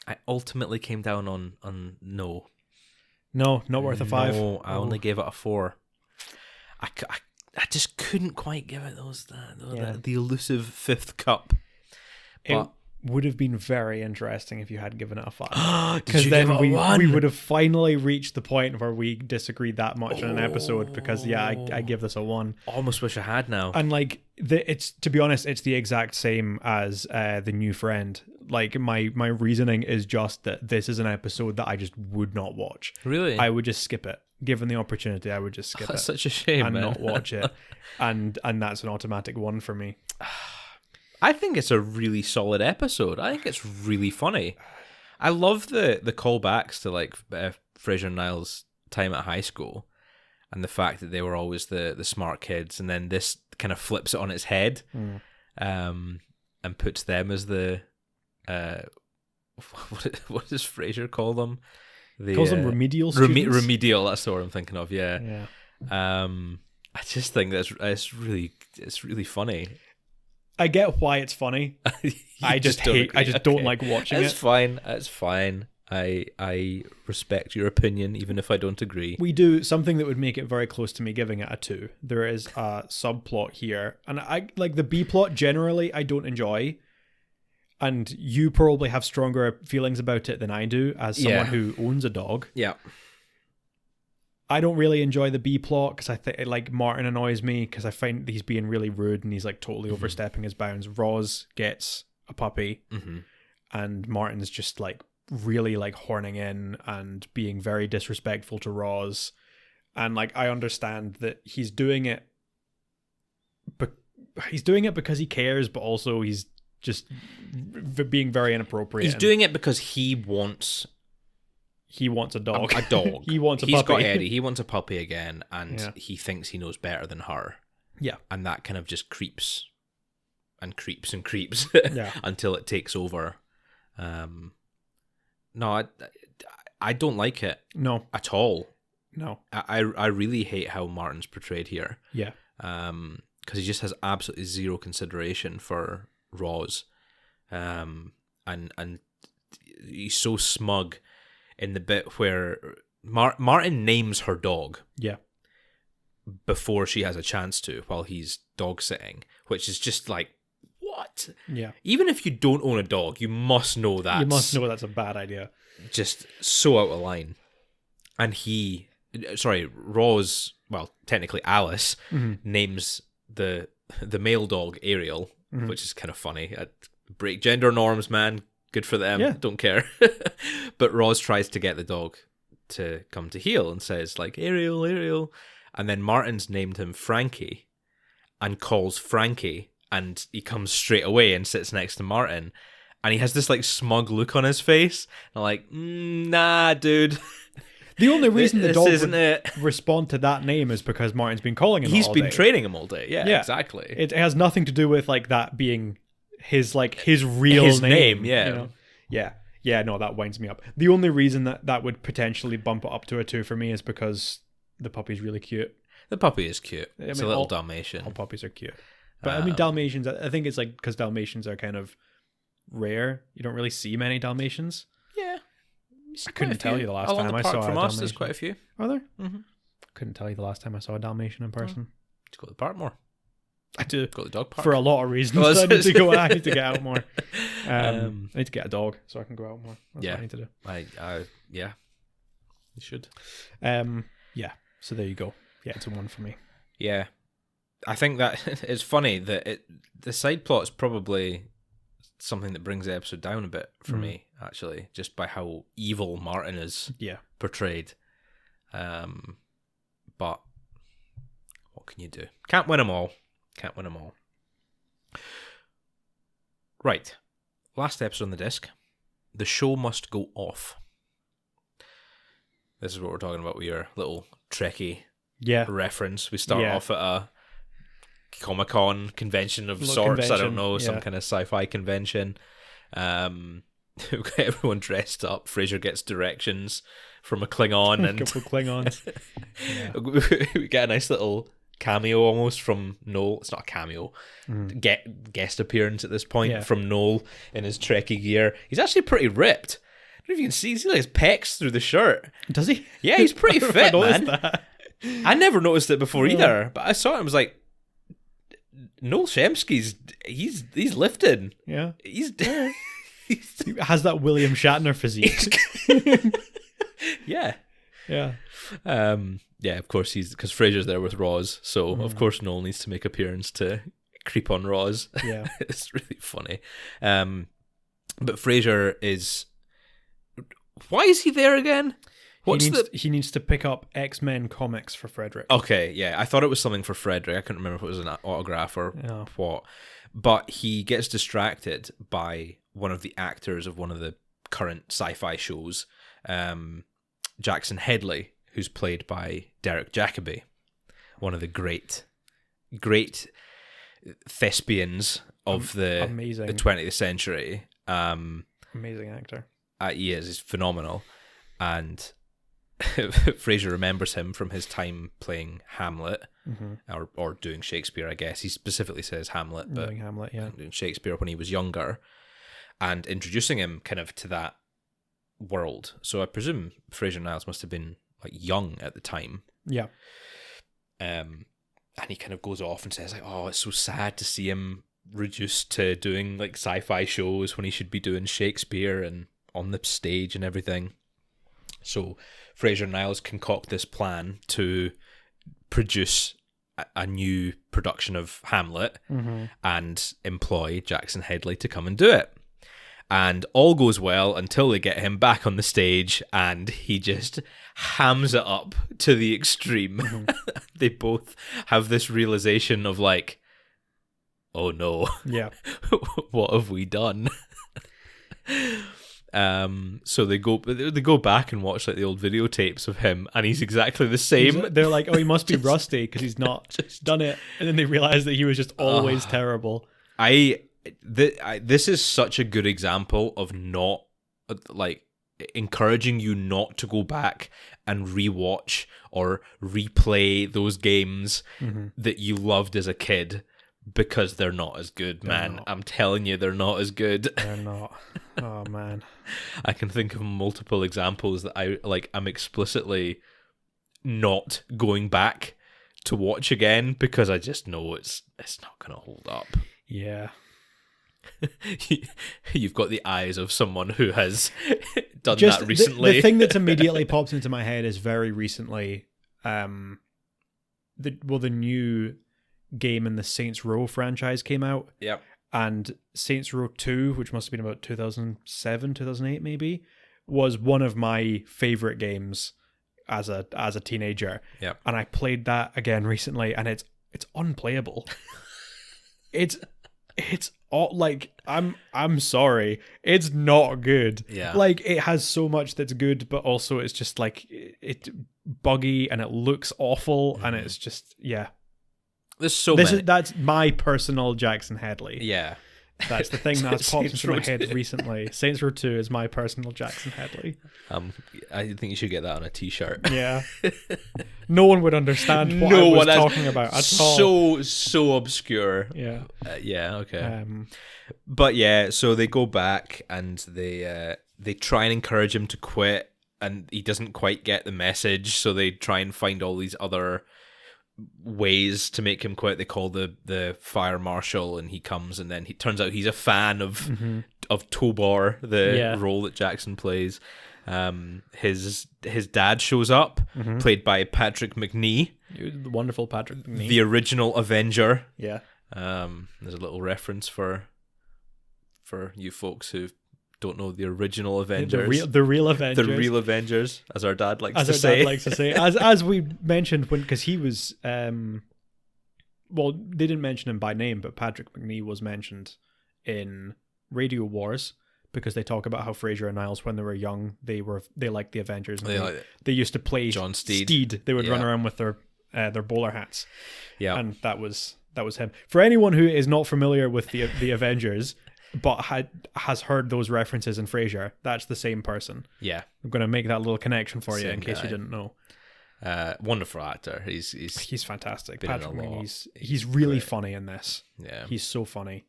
I ultimately came down on no. No, not worth a 5. No, I only gave it a 4. I just couldn't quite give it the elusive 5th cup. But it would have been very interesting if you had given it a 5. Because then we would have finally reached the point where we disagreed that much in an episode. Because I give this a 1. Almost wish I had now. And like it's, to be honest, it's the exact same as The New Friend. Like my reasoning is just that this is an episode that I just would not watch. Really? I would just skip it. Given the opportunity, I would just skip it. That's such a shame, and man. not watch it. and that's an automatic 1 for me. I think it's a really solid episode. I think it's really funny. I love the callbacks to like Frasier and Niles' time at high school, and the fact that they were always the smart kids, and then this kind of flips it on its head, and puts them as the what does Frasier call them? Calls them remedial students? Remedial, that's the word I'm thinking of. Yeah. I just think it's really funny. I get why it's funny. I just don't like watching it. It's fine. I respect your opinion, even if I don't agree. We do something that would make it very close to me giving it a 2. There is a subplot here, and I like the B plot generally. I don't enjoy, and you probably have stronger feelings about it than I do, as someone who owns a dog. Yeah. I don't really enjoy the B plot because I think like Martin annoys me because I find he's being really rude and he's like totally overstepping his bounds. Roz gets a puppy and Martin's just like really like horning in and being very disrespectful to Roz. And like, I understand that he's doing it because he cares, but also he's just being very inappropriate. He's doing it because he wants a dog. A dog. He wants a puppy. He's got Eddie. He wants a puppy again, and Yeah. he thinks he knows better than her. Yeah. And that kind of just creeps and creeps and creeps Yeah. until it takes over. No, I don't like it No. at all. No. I really hate how Martin's portrayed here. Yeah. Because he just has absolutely zero consideration for Roz, and he's so smug in the bit where Martin names her dog Yeah. before she has a chance to, while he's dog sitting, which is just like, what? Yeah. Even if you don't own a dog, you must know that. You must know that's a bad idea. Just so out of line. And Roz, well, technically Alice, names the male dog Ariel, which is kind of funny. Break gender norms, man. Good for them. Yeah. Don't care. But Roz tries to get the dog to come to heel and says, like, Ariel, Ariel. And then Martin's named him Frankie and calls Frankie, and he comes straight away and sits next to Martin. And he has this, like, smug look on his face. And I'm like, nah, dude. The only reason the This dog isn't would it. respond to that name is because Martin's been calling him. He's all been day. training him all day. Yeah, exactly. It has nothing to do with like that being his real His name. yeah. You know? Yeah. No, that winds me up. The only reason that would potentially bump it up to a 2 for me is because the puppy's really cute. The puppy is cute. It's a little all Dalmatian. All puppies are cute, but I mean Dalmatians. I think it's like because Dalmatians are kind of rare. You don't really see many Dalmatians. Yeah. I couldn't tell you the last time I saw a from us, Dalmatian. there's quite a few. Are there? Mm-hmm. Couldn't tell you the last time I saw a Dalmatian in person. To go to the park more. I do. Go to the dog park. For a lot of reasons. Oh, I need to go. I need to get out more. I Um, need to get a dog so I can go out more. That's yeah. what I need to do. Yeah. You should. Yeah. So there you go. Yeah, it's a 1 for me. Yeah. I think that it's funny that the side plot is probably something that brings the episode down a bit for me, actually, just by how evil Martin is portrayed. But what can you do? Can't win them all. Right. Last episode on the disc. The show must go off. This is what we're talking about with your little Trekkie reference. We start off at a Comic-Con convention of sorts. I don't know, some kind of sci-fi convention. We've got everyone dressed up. Frasier gets directions from a Klingon. And a couple Klingons. We get a nice little cameo almost from Noel. It's not a cameo. Guest appearance at this point from Noel in his Trekkie gear. He's actually pretty ripped. I don't know if you can see. He's like his pecs through the shirt. Does he? Yeah, he's pretty fit, man. That. I never noticed it before either, but I saw it and was like, Noel Shemsky's he's lifted. Yeah. He has that William Shatner physique. Yeah. Yeah. Yeah, of course because Frasier's there with Roz, so of course Noel needs to make appearance to creep on Roz. Yeah. It's really funny. But Frasier is... Why is he there again? He needs to pick up X-Men comics for Frederick. Okay, yeah. I thought it was something for Frederick. I couldn't remember if it was an autograph or what. But he gets distracted by one of the actors of one of the current sci-fi shows, Jackson Headley, who's played by Derek Jacobi, one of the great thespians of the 20th century. Amazing actor. He is. He's phenomenal. And Frasier remembers him from his time playing Hamlet, or doing Shakespeare, I guess. He specifically says Hamlet, but doing Hamlet, yeah. Doing Shakespeare when he was younger, and introducing him kind of to that world. So I presume Frasier Niles must have been like young at the time. Yeah. And he kind of goes off and says like, "Oh, it's so sad to see him reduced to doing like sci-fi shows when he should be doing Shakespeare and on the stage and everything." So Frasier Niles concoct this plan to produce a new production of Hamlet and employ Jackson Headley to come and do it. And all goes well until they get him back on the stage, and he just hams it up to the extreme. They both have this realization of like, oh no, Yeah. what have we done? So they go back and watch like the old videotapes of him, and he's exactly the same. They're like, oh, he must be rusty because he's not done it. And then they realize that he was just always terrible. This is such a good example of not like encouraging you not to go back and rewatch or replay those games that you loved as a kid, because they're not as good, man. I'm telling you, they're not as good. They're not. Oh man. I can think of multiple examples that I'm explicitly not going back to watch again because I just know it's not gonna hold up. Yeah. You've got the eyes of someone who has done Just that recently. The thing that's immediately pops into my head is very recently, the new game in the Saints Row franchise came out. Yep. And Saints Row 2, which must have been about 2007, 2008 maybe, was one of my favorite games as a teenager. Yep. And I played that again recently, and it's unplayable. it's all like, I'm sorry, it's not good. Yeah. Like, it has so much that's good, but also it's just like it buggy, and it looks awful, and it's just, yeah. There's so many. That's my personal Jackson Headley. Yeah. That's the thing that's popped Saints into my Row head 2. recently. Saints Row 2 is my personal Jackson Headley. I think you should get that on a t-shirt. Yeah. No one would understand what I was talking about at all. So obscure. Yeah. Yeah, okay. But yeah, so they go back and they try and encourage him to quit, and he doesn't quite get the message, so they try and find all these other ways to make him quit. They call the fire marshal, and he comes, and then he turns out he's a fan of Tobor, the role that Jackson plays. His dad shows up, played by Patrick McNee, The wonderful Patrick McNee. the original Avenger. Yeah. There's a little reference for you folks who don't know the original Avengers. The real Avengers. The real Avengers, as our dad likes as to our say. dad likes to say. As we mentioned, because he was, well, they didn't mention him by name, but Patrick McNee was mentioned in Radio Wars, because they talk about how Frasier and Niles, when they were young, they liked the Avengers. And they used to play John Steed. They would run around with their bowler hats. Yeah, and that was him. For anyone who is not familiar with the Avengers, but has heard those references in Frasier, that's the same person. Yeah. I'm going to make that little connection for you Same in case guy. you didn't know. Wonderful actor. He's fantastic. been in Patrick a lot. McNee's he's really great. funny in this. Yeah. He's so funny.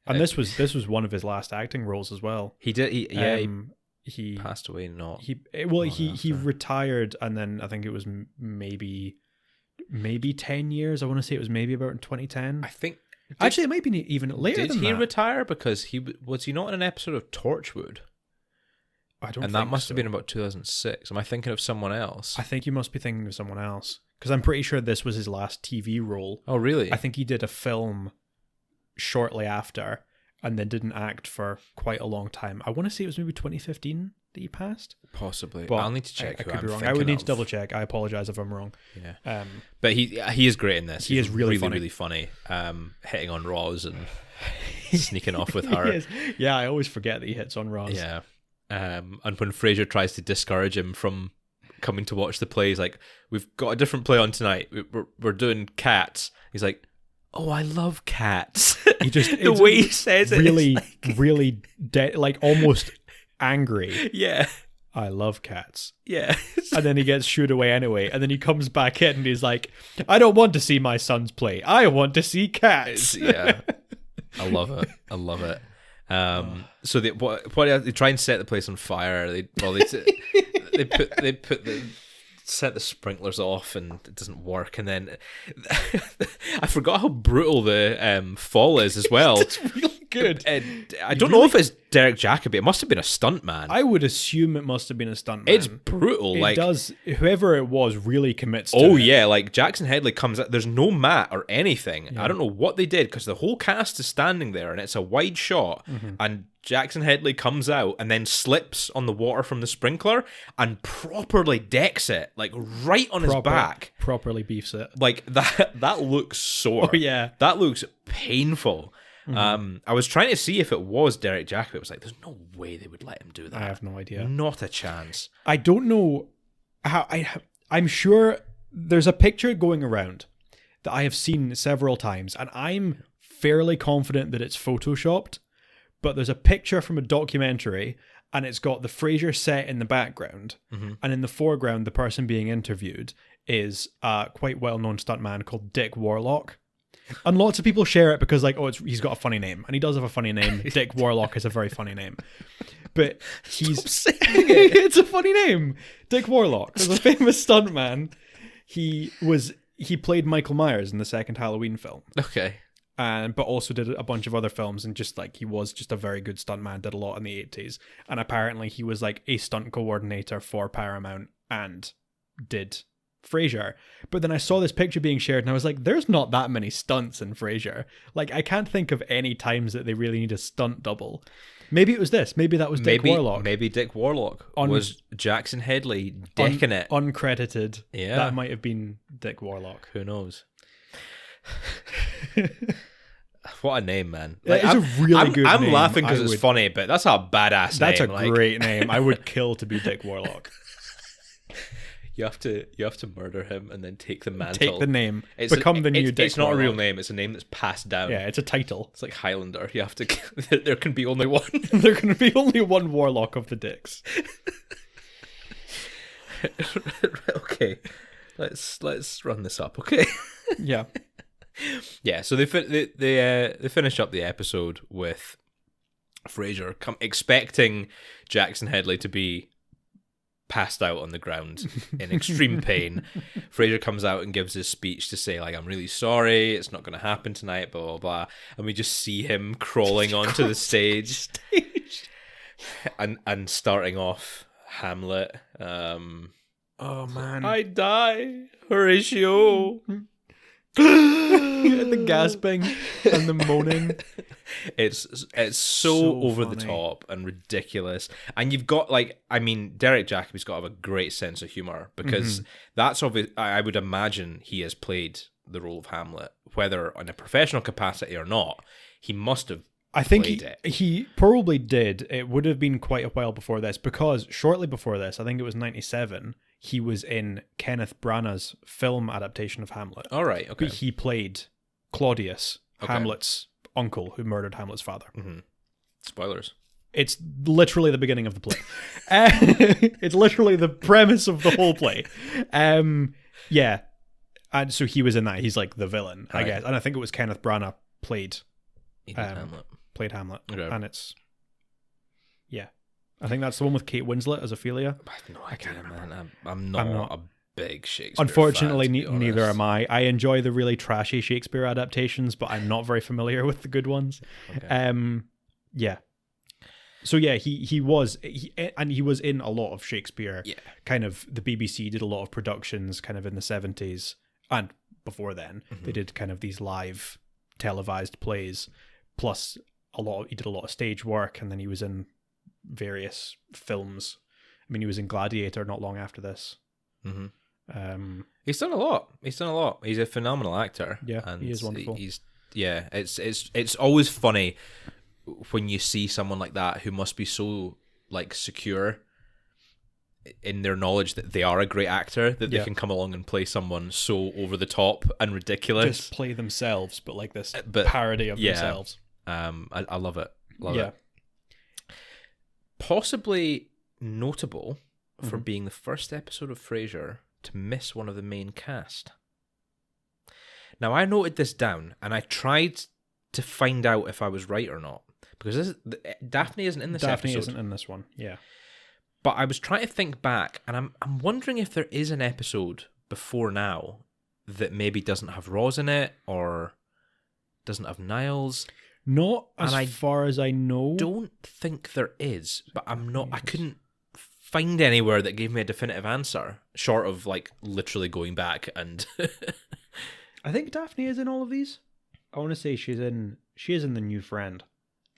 And this was one of his last acting roles as well. He did. He passed away. He retired, and then I think it was maybe 10 years. I want to say it was maybe about in 2010. I think. Actually, it might be even later Did than he that. retire because was he not in an episode of Torchwood? I don't. And think that must so. have been about 2006. Am I thinking of someone else? I think you must be thinking of someone else, because I'm pretty sure this was his last TV role. Oh, really? I think he did a film shortly after, and then didn't act for quite a long time. I want to say it was maybe 2015 that he passed. Possibly. But I'll need to check. I who could I'm be wrong. I thinking would need to of. double check. I apologize if I'm wrong. Yeah. But he is great in this. He is really funny. really funny. Hitting on Roz and sneaking off with her. He is. Yeah, I always forget that he hits on Roz. Yeah. And when Frasier tries to discourage him from coming to watch the play, he's like, "We've got a different play on tonight. We're doing Cats." He's like, "Oh, I love cats." He just the way he says it, really, it's really, like almost angry. yeah, I love cats. yeah. And then he gets shooed away anyway. And then he comes back in and he's like, "I don't want to see my sons play. I want to see cats." Yeah, I love it. I love it. So they try and set the place on fire. They set the sprinklers off, and it doesn't work. And then I forgot how brutal the fall is as well. It's really good. I don't know if it's Derek Jacobi. It must have been a stuntman. I would assume it must have been a stuntman. It's brutal. It like does. Whoever it was really commits to Oh it. yeah, like Jackson Headley comes out. There's no mat or anything. Yeah. I don't know what they did because the whole cast is standing there and it's a wide shot. And Jackson Headley comes out and then slips on the water from the sprinkler and properly decks it, like right on his back. Properly beefs it. Like that looks sore. Oh yeah, that looks painful. I was trying to see if it was Derek Jacobi. It was like, there's no way they would let him do that. I have no idea. Not a chance. I don't know how. I'm sure there's a picture going around that I have seen several times, and I'm fairly confident that it's photoshopped. But there's a picture from a documentary, and it's got the Frasier set in the background, and in the foreground, the person being interviewed is a quite well-known stuntman called Dick Warlock. And lots of people share it because, like, he's got a funny name, and he does have a funny name. Dick Warlock is a very funny name, but it's a funny name. Dick Warlock is a famous stuntman. He played Michael Myers in the second Halloween film. Okay. But also did a bunch of other films, and just like he was just a very good stuntman, did a lot in the 80s. And apparently he was like a stunt coordinator for Paramount and did Frasier. But then I saw this picture being shared and I was like, there's not that many stunts in Frasier. Like, I can't think of any times that they really need a stunt double. Maybe it was this. Maybe that was Dick Warlock. Maybe Dick Warlock was Jackson Headley decking it. Uncredited. Yeah. That might have been Dick Warlock. Who knows? What a name, man. Like, it's a really good name. I'm laughing because it's funny, but that's a badass name. That's a great name. I would kill to be Dick Warlock. You have to murder him and then take the mantle. Take the name. Become the new Dick It's not Warlock. a real name. It's a name that's passed down. Yeah, it's a title. It's like Highlander. You have to. There can be only one. There can be only one Warlock of the Dicks. Okay, let's run this up. Okay. Yeah. Yeah. So they finish up the episode with Frasier expecting Jackson Headley to be passed out on the ground in extreme pain. Frasier comes out and gives his speech to say, like, I'm really sorry, it's not going to happen tonight, blah, blah, blah. And we just see him crawling onto the stage. And starting off Hamlet. Oh, man. I die, Horatio. The gasping and the moaning. It's so over funny. The top and ridiculous. And you've got, like, I mean, Derek Jacobi's got to have a great sense of humor because that's obvious. I would imagine he has played the role of Hamlet, whether on a professional capacity or not. He must have. I think he probably did. It would have been quite a while before this because shortly before this, I think it was 97, he was in Kenneth Branagh's film adaptation of Hamlet. All right, okay. But he played Claudius, Hamlet's uncle who murdered Hamlet's father. Spoilers. It's literally the beginning of the play. It's literally the premise of the whole play. Yeah. And so he was in that. He's like the villain, I guess. And I think it was Kenneth Branagh played Hamlet. Played Hamlet. Okay. And it's... Yeah. I think that's the one with Kate Winslet as Ophelia. I can't remember. Man. I'm not a big Shakespeare Unfortunately, fan, neither am I. I enjoy the really trashy Shakespeare adaptations, but I'm not very familiar with the good ones. Okay. Yeah. So yeah, he was in a lot of Shakespeare. Yeah. Kind of the BBC did a lot of productions kind of in the 70s and before then. They did kind of these live televised plays, plus he did a lot of stage work, and then he was in various films. I mean, he was in Gladiator not long after this. He's done a lot. He's a phenomenal actor. Yeah, and he is wonderful. It's always funny when you see someone like that who must be so like secure in their knowledge that they are a great actor that they can come along and play someone so over the top and ridiculous. Just play themselves, but like this parody of themselves. I love it. Love it. Possibly notable for being the first episode of Frasier to miss one of the main cast. Now, I noted this down, and I tried to find out if I was right or not, because Daphne isn't in this episode. Daphne isn't in this one, yeah. But I was trying to think back, and I'm wondering if there is an episode before now that maybe doesn't have Roz in it, or doesn't have Niles. Not as And I far as I know. Don't think there is, but I couldn't find anywhere that gave me a definitive answer, short of like literally going back and I think Daphne is in all of these. I want to say she is in The New Friend.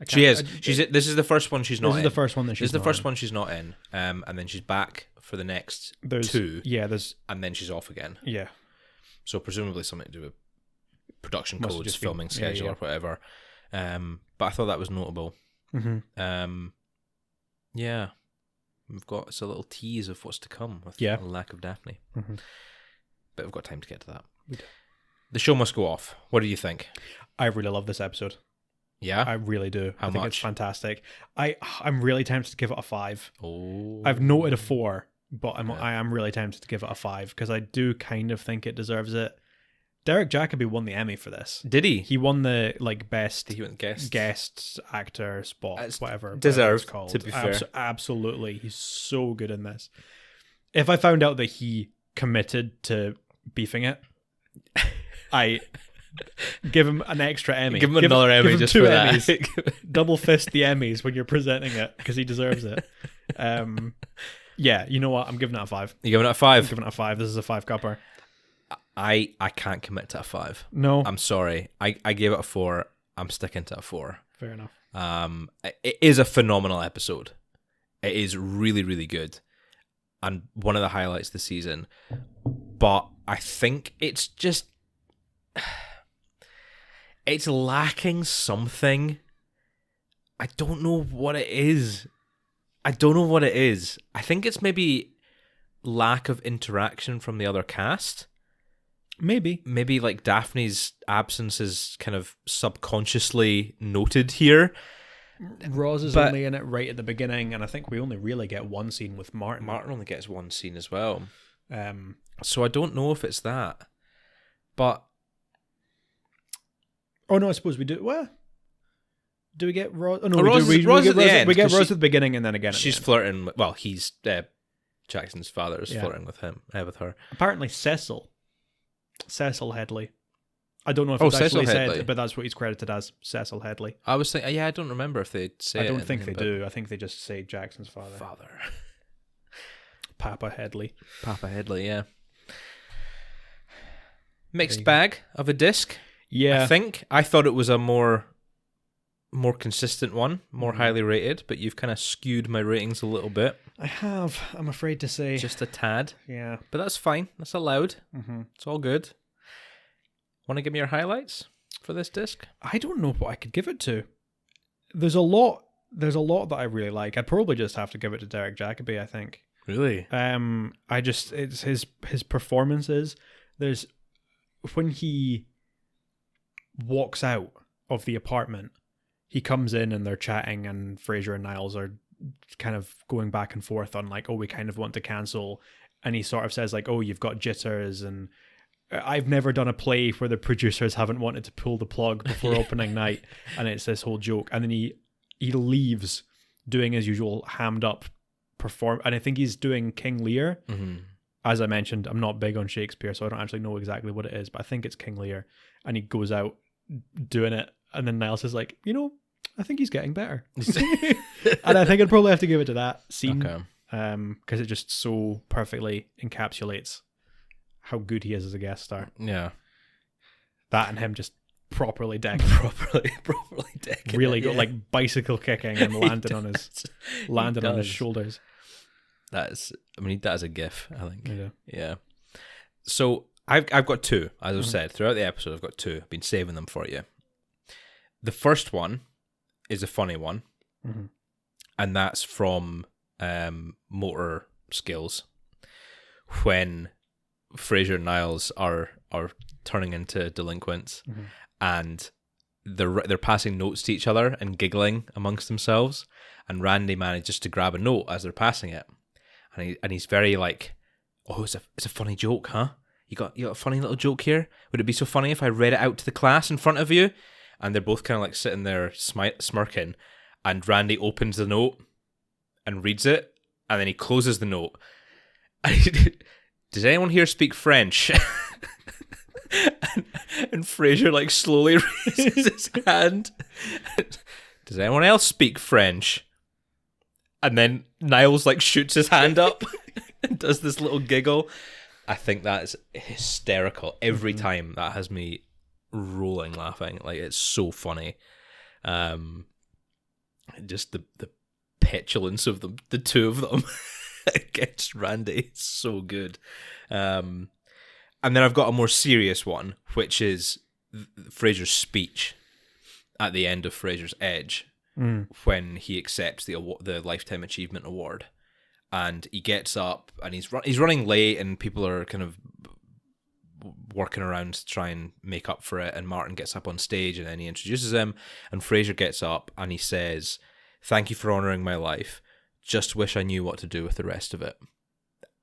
She is. This is the first one she's not in. This is the first one that she's This is the not first in. one she's not in. And then she's back for the next two. Yeah, there's... And then she's off again. Yeah. So presumably something to do with production Must have codes, just been- filming schedule, yeah. or whatever. But I thought that was notable. Mm-hmm. Yeah. It's a little tease of what's to come with Yeah. a lack of Daphne. Mm-hmm. But we've got time to get to that. We do. The show must go off. What do you think? I really love this episode. Yeah? I really do. How I think much? it's fantastic. I'm really tempted to give it a 5. Oh. I've noted a 4, but I am really tempted to give it a 5 because I do kind of think it deserves it. Derek Jacobi won the Emmy for this. Did he? He won the best He went guest actor spot, It's whatever deserved, it's called. to be fair. Absolutely, he's so good in this. If I found out that he committed to beefing it, I give him an extra Emmy. Give him another Emmy give him just 2 for that. Emmys. Double fist the Emmys when you're presenting it because he deserves it. Yeah, you know what? I'm giving it a 5. You giving it a I'm 5? giving it a 5. This is a 5 cupper. I can't commit to a 5. No, I'm sorry. I gave it a 4. I'm sticking to a 4. fair enough. It is a phenomenal episode. It is really, really good. And one of the highlights of the season. But I think it's just... It's lacking something. I don't know what it is. I think it's maybe lack of interaction from the other cast. Maybe like Daphne's absence is kind of subconsciously noted here. Roz is But- only in it right at the beginning, and I think we only really get one scene with Martin. Martin only gets one scene as well. Um, So I don't know if it's that. But oh no, I suppose we do. Well, do we get Roz? Oh no, Oh, we Roz do. is- We Roz get at the Roz. end, We get 'cause Roz she- at the beginning and then again. At she's the end. flirting with... Well, he's... Jackson's father is Yeah. flirting with her. Apparently, Cecil Headley. I don't know if Oh, it's Cecil actually Headley. said, but that's what he's credited as, Cecil Headley. I was thinking... Yeah, I don't remember if they say I it don't in think they anything, do. I think they just say Jackson's father, but Father. Papa Headley. Papa Headley, yeah. Mixed you go. bag of a disc. Yeah, I think. I thought it was a more consistent one, more highly rated, but you've kind of skewed my ratings a little bit, I have. I'm afraid to say. just a tad. Yeah. But that's fine. That's allowed. Mm-hmm. It's all good. Want to give me your highlights for this disc? I don't know what I could give it to. There's a lot that I really like. I'd probably just have to give it to Derek Jacobi, I think. Really? It's his performances. There's when he walks out of the apartment, he comes in and they're chatting, and Frasier and Niles are kind of going back and forth on like, oh, we kind of want to cancel, and he sort of says like, oh, you've got jitters, and I've never done a play where the producers haven't wanted to pull the plug before opening night, and it's this whole joke, and then he leaves doing his usual hammed up perform, and I think he's doing King Lear. Mm-hmm. As I mentioned, I'm not big on Shakespeare, so I don't actually know exactly what it is, but I think it's King Lear, and he goes out doing it, and then Niles is like, I think he's getting better. And I think I'd probably have to give it to that scene, Okay. because it just so perfectly encapsulates how good he is as a guest star. Yeah. That and him just properly decking, Properly decking. really it, go yeah. like bicycle kicking and landing on his does. shoulders. We need that as a GIF, I think. Yeah. Yeah. So I've got 2, as I've Mhm. said throughout the episode. I've got 2. I've been saving them for you. The first one is a funny one, Mhm. and that's from Motor Skills, when Frasier and Niles are turning into delinquents, Mhm. and they're passing notes to each other and giggling amongst themselves, and Randy manages to grab a note as they're passing it, and he's very like, oh, it's a funny joke, huh? You got a funny little joke here? Would it be so funny if I read it out to the class in front of you? And they're both kind of like sitting there smirking, and Randy opens the note and reads it, and then he closes the note. Does anyone here speak French? and Frasier like slowly raises his hand. Does anyone else speak French? And then Niles like shoots his hand up and does this little giggle. I think that is hysterical. Every time that has me rolling laughing. Like, it's so funny. Just the petulance of the two of them against Randy. It's so good. And then I've got a more serious one, which is Frasier's speech at the end of Frasier's Edge when he accepts the Lifetime Achievement Award. And he gets up and he's running late and people are kind of working around to try and make up for it. And Martin gets up on stage and then he introduces him. And Frasier gets up and he says, "Thank you for honouring my life. Just wish I knew what to do with the rest of it."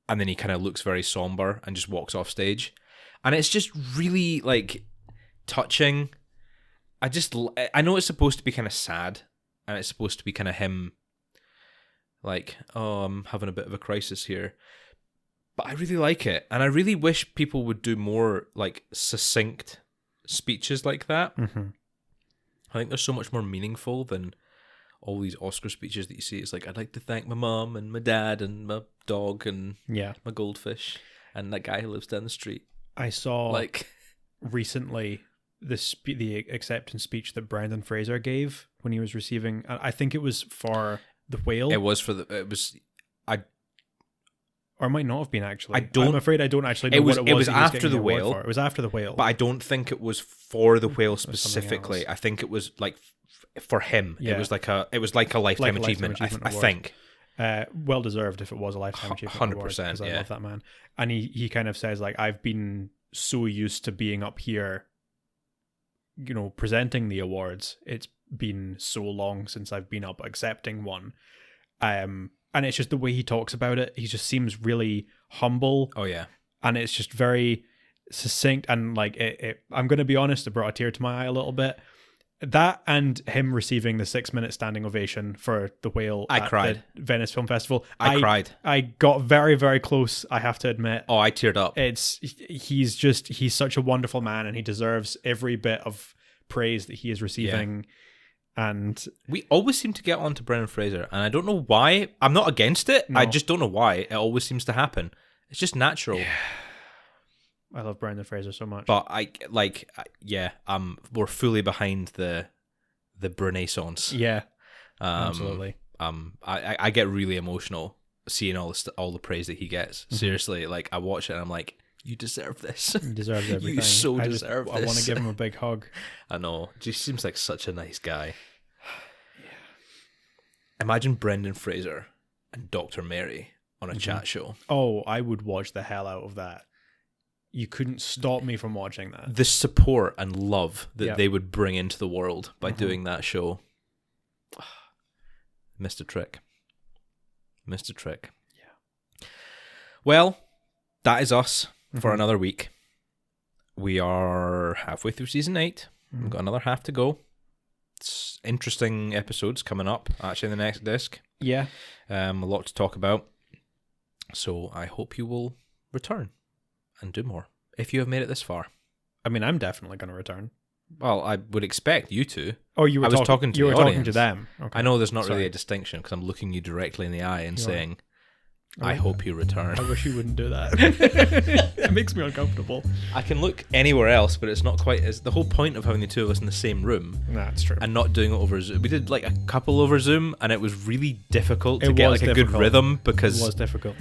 And then he kind of looks very somber and just walks off stage. And it's just really like touching. I know it's supposed to be kind of sad and it's supposed to be kind of him like, oh, I'm having a bit of a crisis here. But I really like it. And I really wish people would do more like succinct speeches like that. Mm-hmm. I think they're so much more meaningful than all these Oscar speeches that you see. It's like, I'd like to thank my mom and my dad and my dog and my goldfish and that guy who lives down the street. I saw recently the acceptance speech that Brendan Fraser gave when he was receiving, I think it was for The Whale. Or it might not have been actually. I'm afraid I don't actually know what it was. It was after The Whale. It was after The Whale. But I don't think it was for The Whale specifically. I think it was like for him. Yeah. It was like a lifetime achievement. I think. Well deserved if it was a lifetime achievement 100%, because I love that man. And he kind of says like, I've been so used to being up here, you know, presenting the awards. It's been so long since I've been up accepting one. And it's just the way he talks about it. He just seems really humble. Oh yeah. And it's just very succinct. And like, I'm going to be honest, it brought a tear to my eye a little bit. That and him receiving the 6-minute standing ovation for The Whale at the Venice Film Festival. I cried. I got very, very close, I have to admit. Oh, I teared up. He's such a wonderful man and he deserves every bit of praise that he is receiving. Yeah. And we always seem to get on to Brendan Fraser, and I don't know why. I'm not against it. No. I just don't know why. It always seems to happen. It's just natural. Yeah. I love Brendan Fraser so much. But we're fully behind the Renaissance. Yeah, absolutely. I get really emotional seeing all the praise that he gets. Mm-hmm. Seriously, like I watch it and I'm like, you deserve this. He deserves everything. You so deserve this. I want to give him a big hug. I know. He seems like such a nice guy. Yeah. Imagine Brendan Fraser and Dr. Mary on a chat show. Oh, I would watch the hell out of that. You couldn't stop me from watching that. The support and love that they would bring into the world by doing that show. Missed a trick. Yeah. Well, that is us for another week. We are halfway through season 8. We've got another half to go. It's interesting episodes coming up, actually, in the next disc. Yeah. A lot to talk about. So I hope you will return and do more if you have made it this far. I mean, I'm definitely going to return. Well, I would expect you to. Oh, you were talking to them. Okay. I know there's not really a distinction because I'm looking you directly in the eye and saying, I hope you return. I wish you wouldn't do that. It makes me uncomfortable. I can look anywhere else, but it's not quite as the whole point of having the two of us in the same room. That's true. And not doing it over Zoom. We did like a couple over Zoom, and it was really difficult to get like a good rhythm because it was difficult.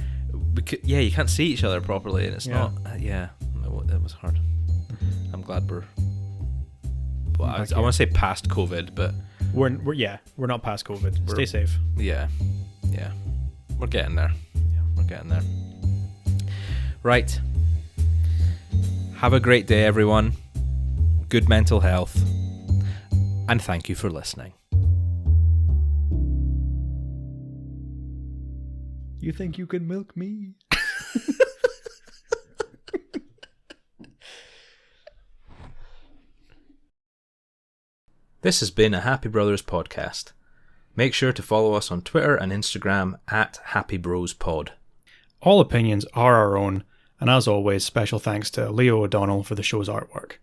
You can't see each other properly, and it's not. It was hard. I'm glad we're. Well, I want to say past COVID, but we're not past COVID. Stay safe. Yeah, we're getting there. We're getting there. Right. Have a great day, everyone. Good mental health, and thank you for listening. You think you can milk me? This has been a Happy Brothers podcast. Make sure to follow us on Twitter and Instagram @HappyBrosPod. All opinions are our own, And as always, special thanks to Leah O'Donnell for the show's artwork.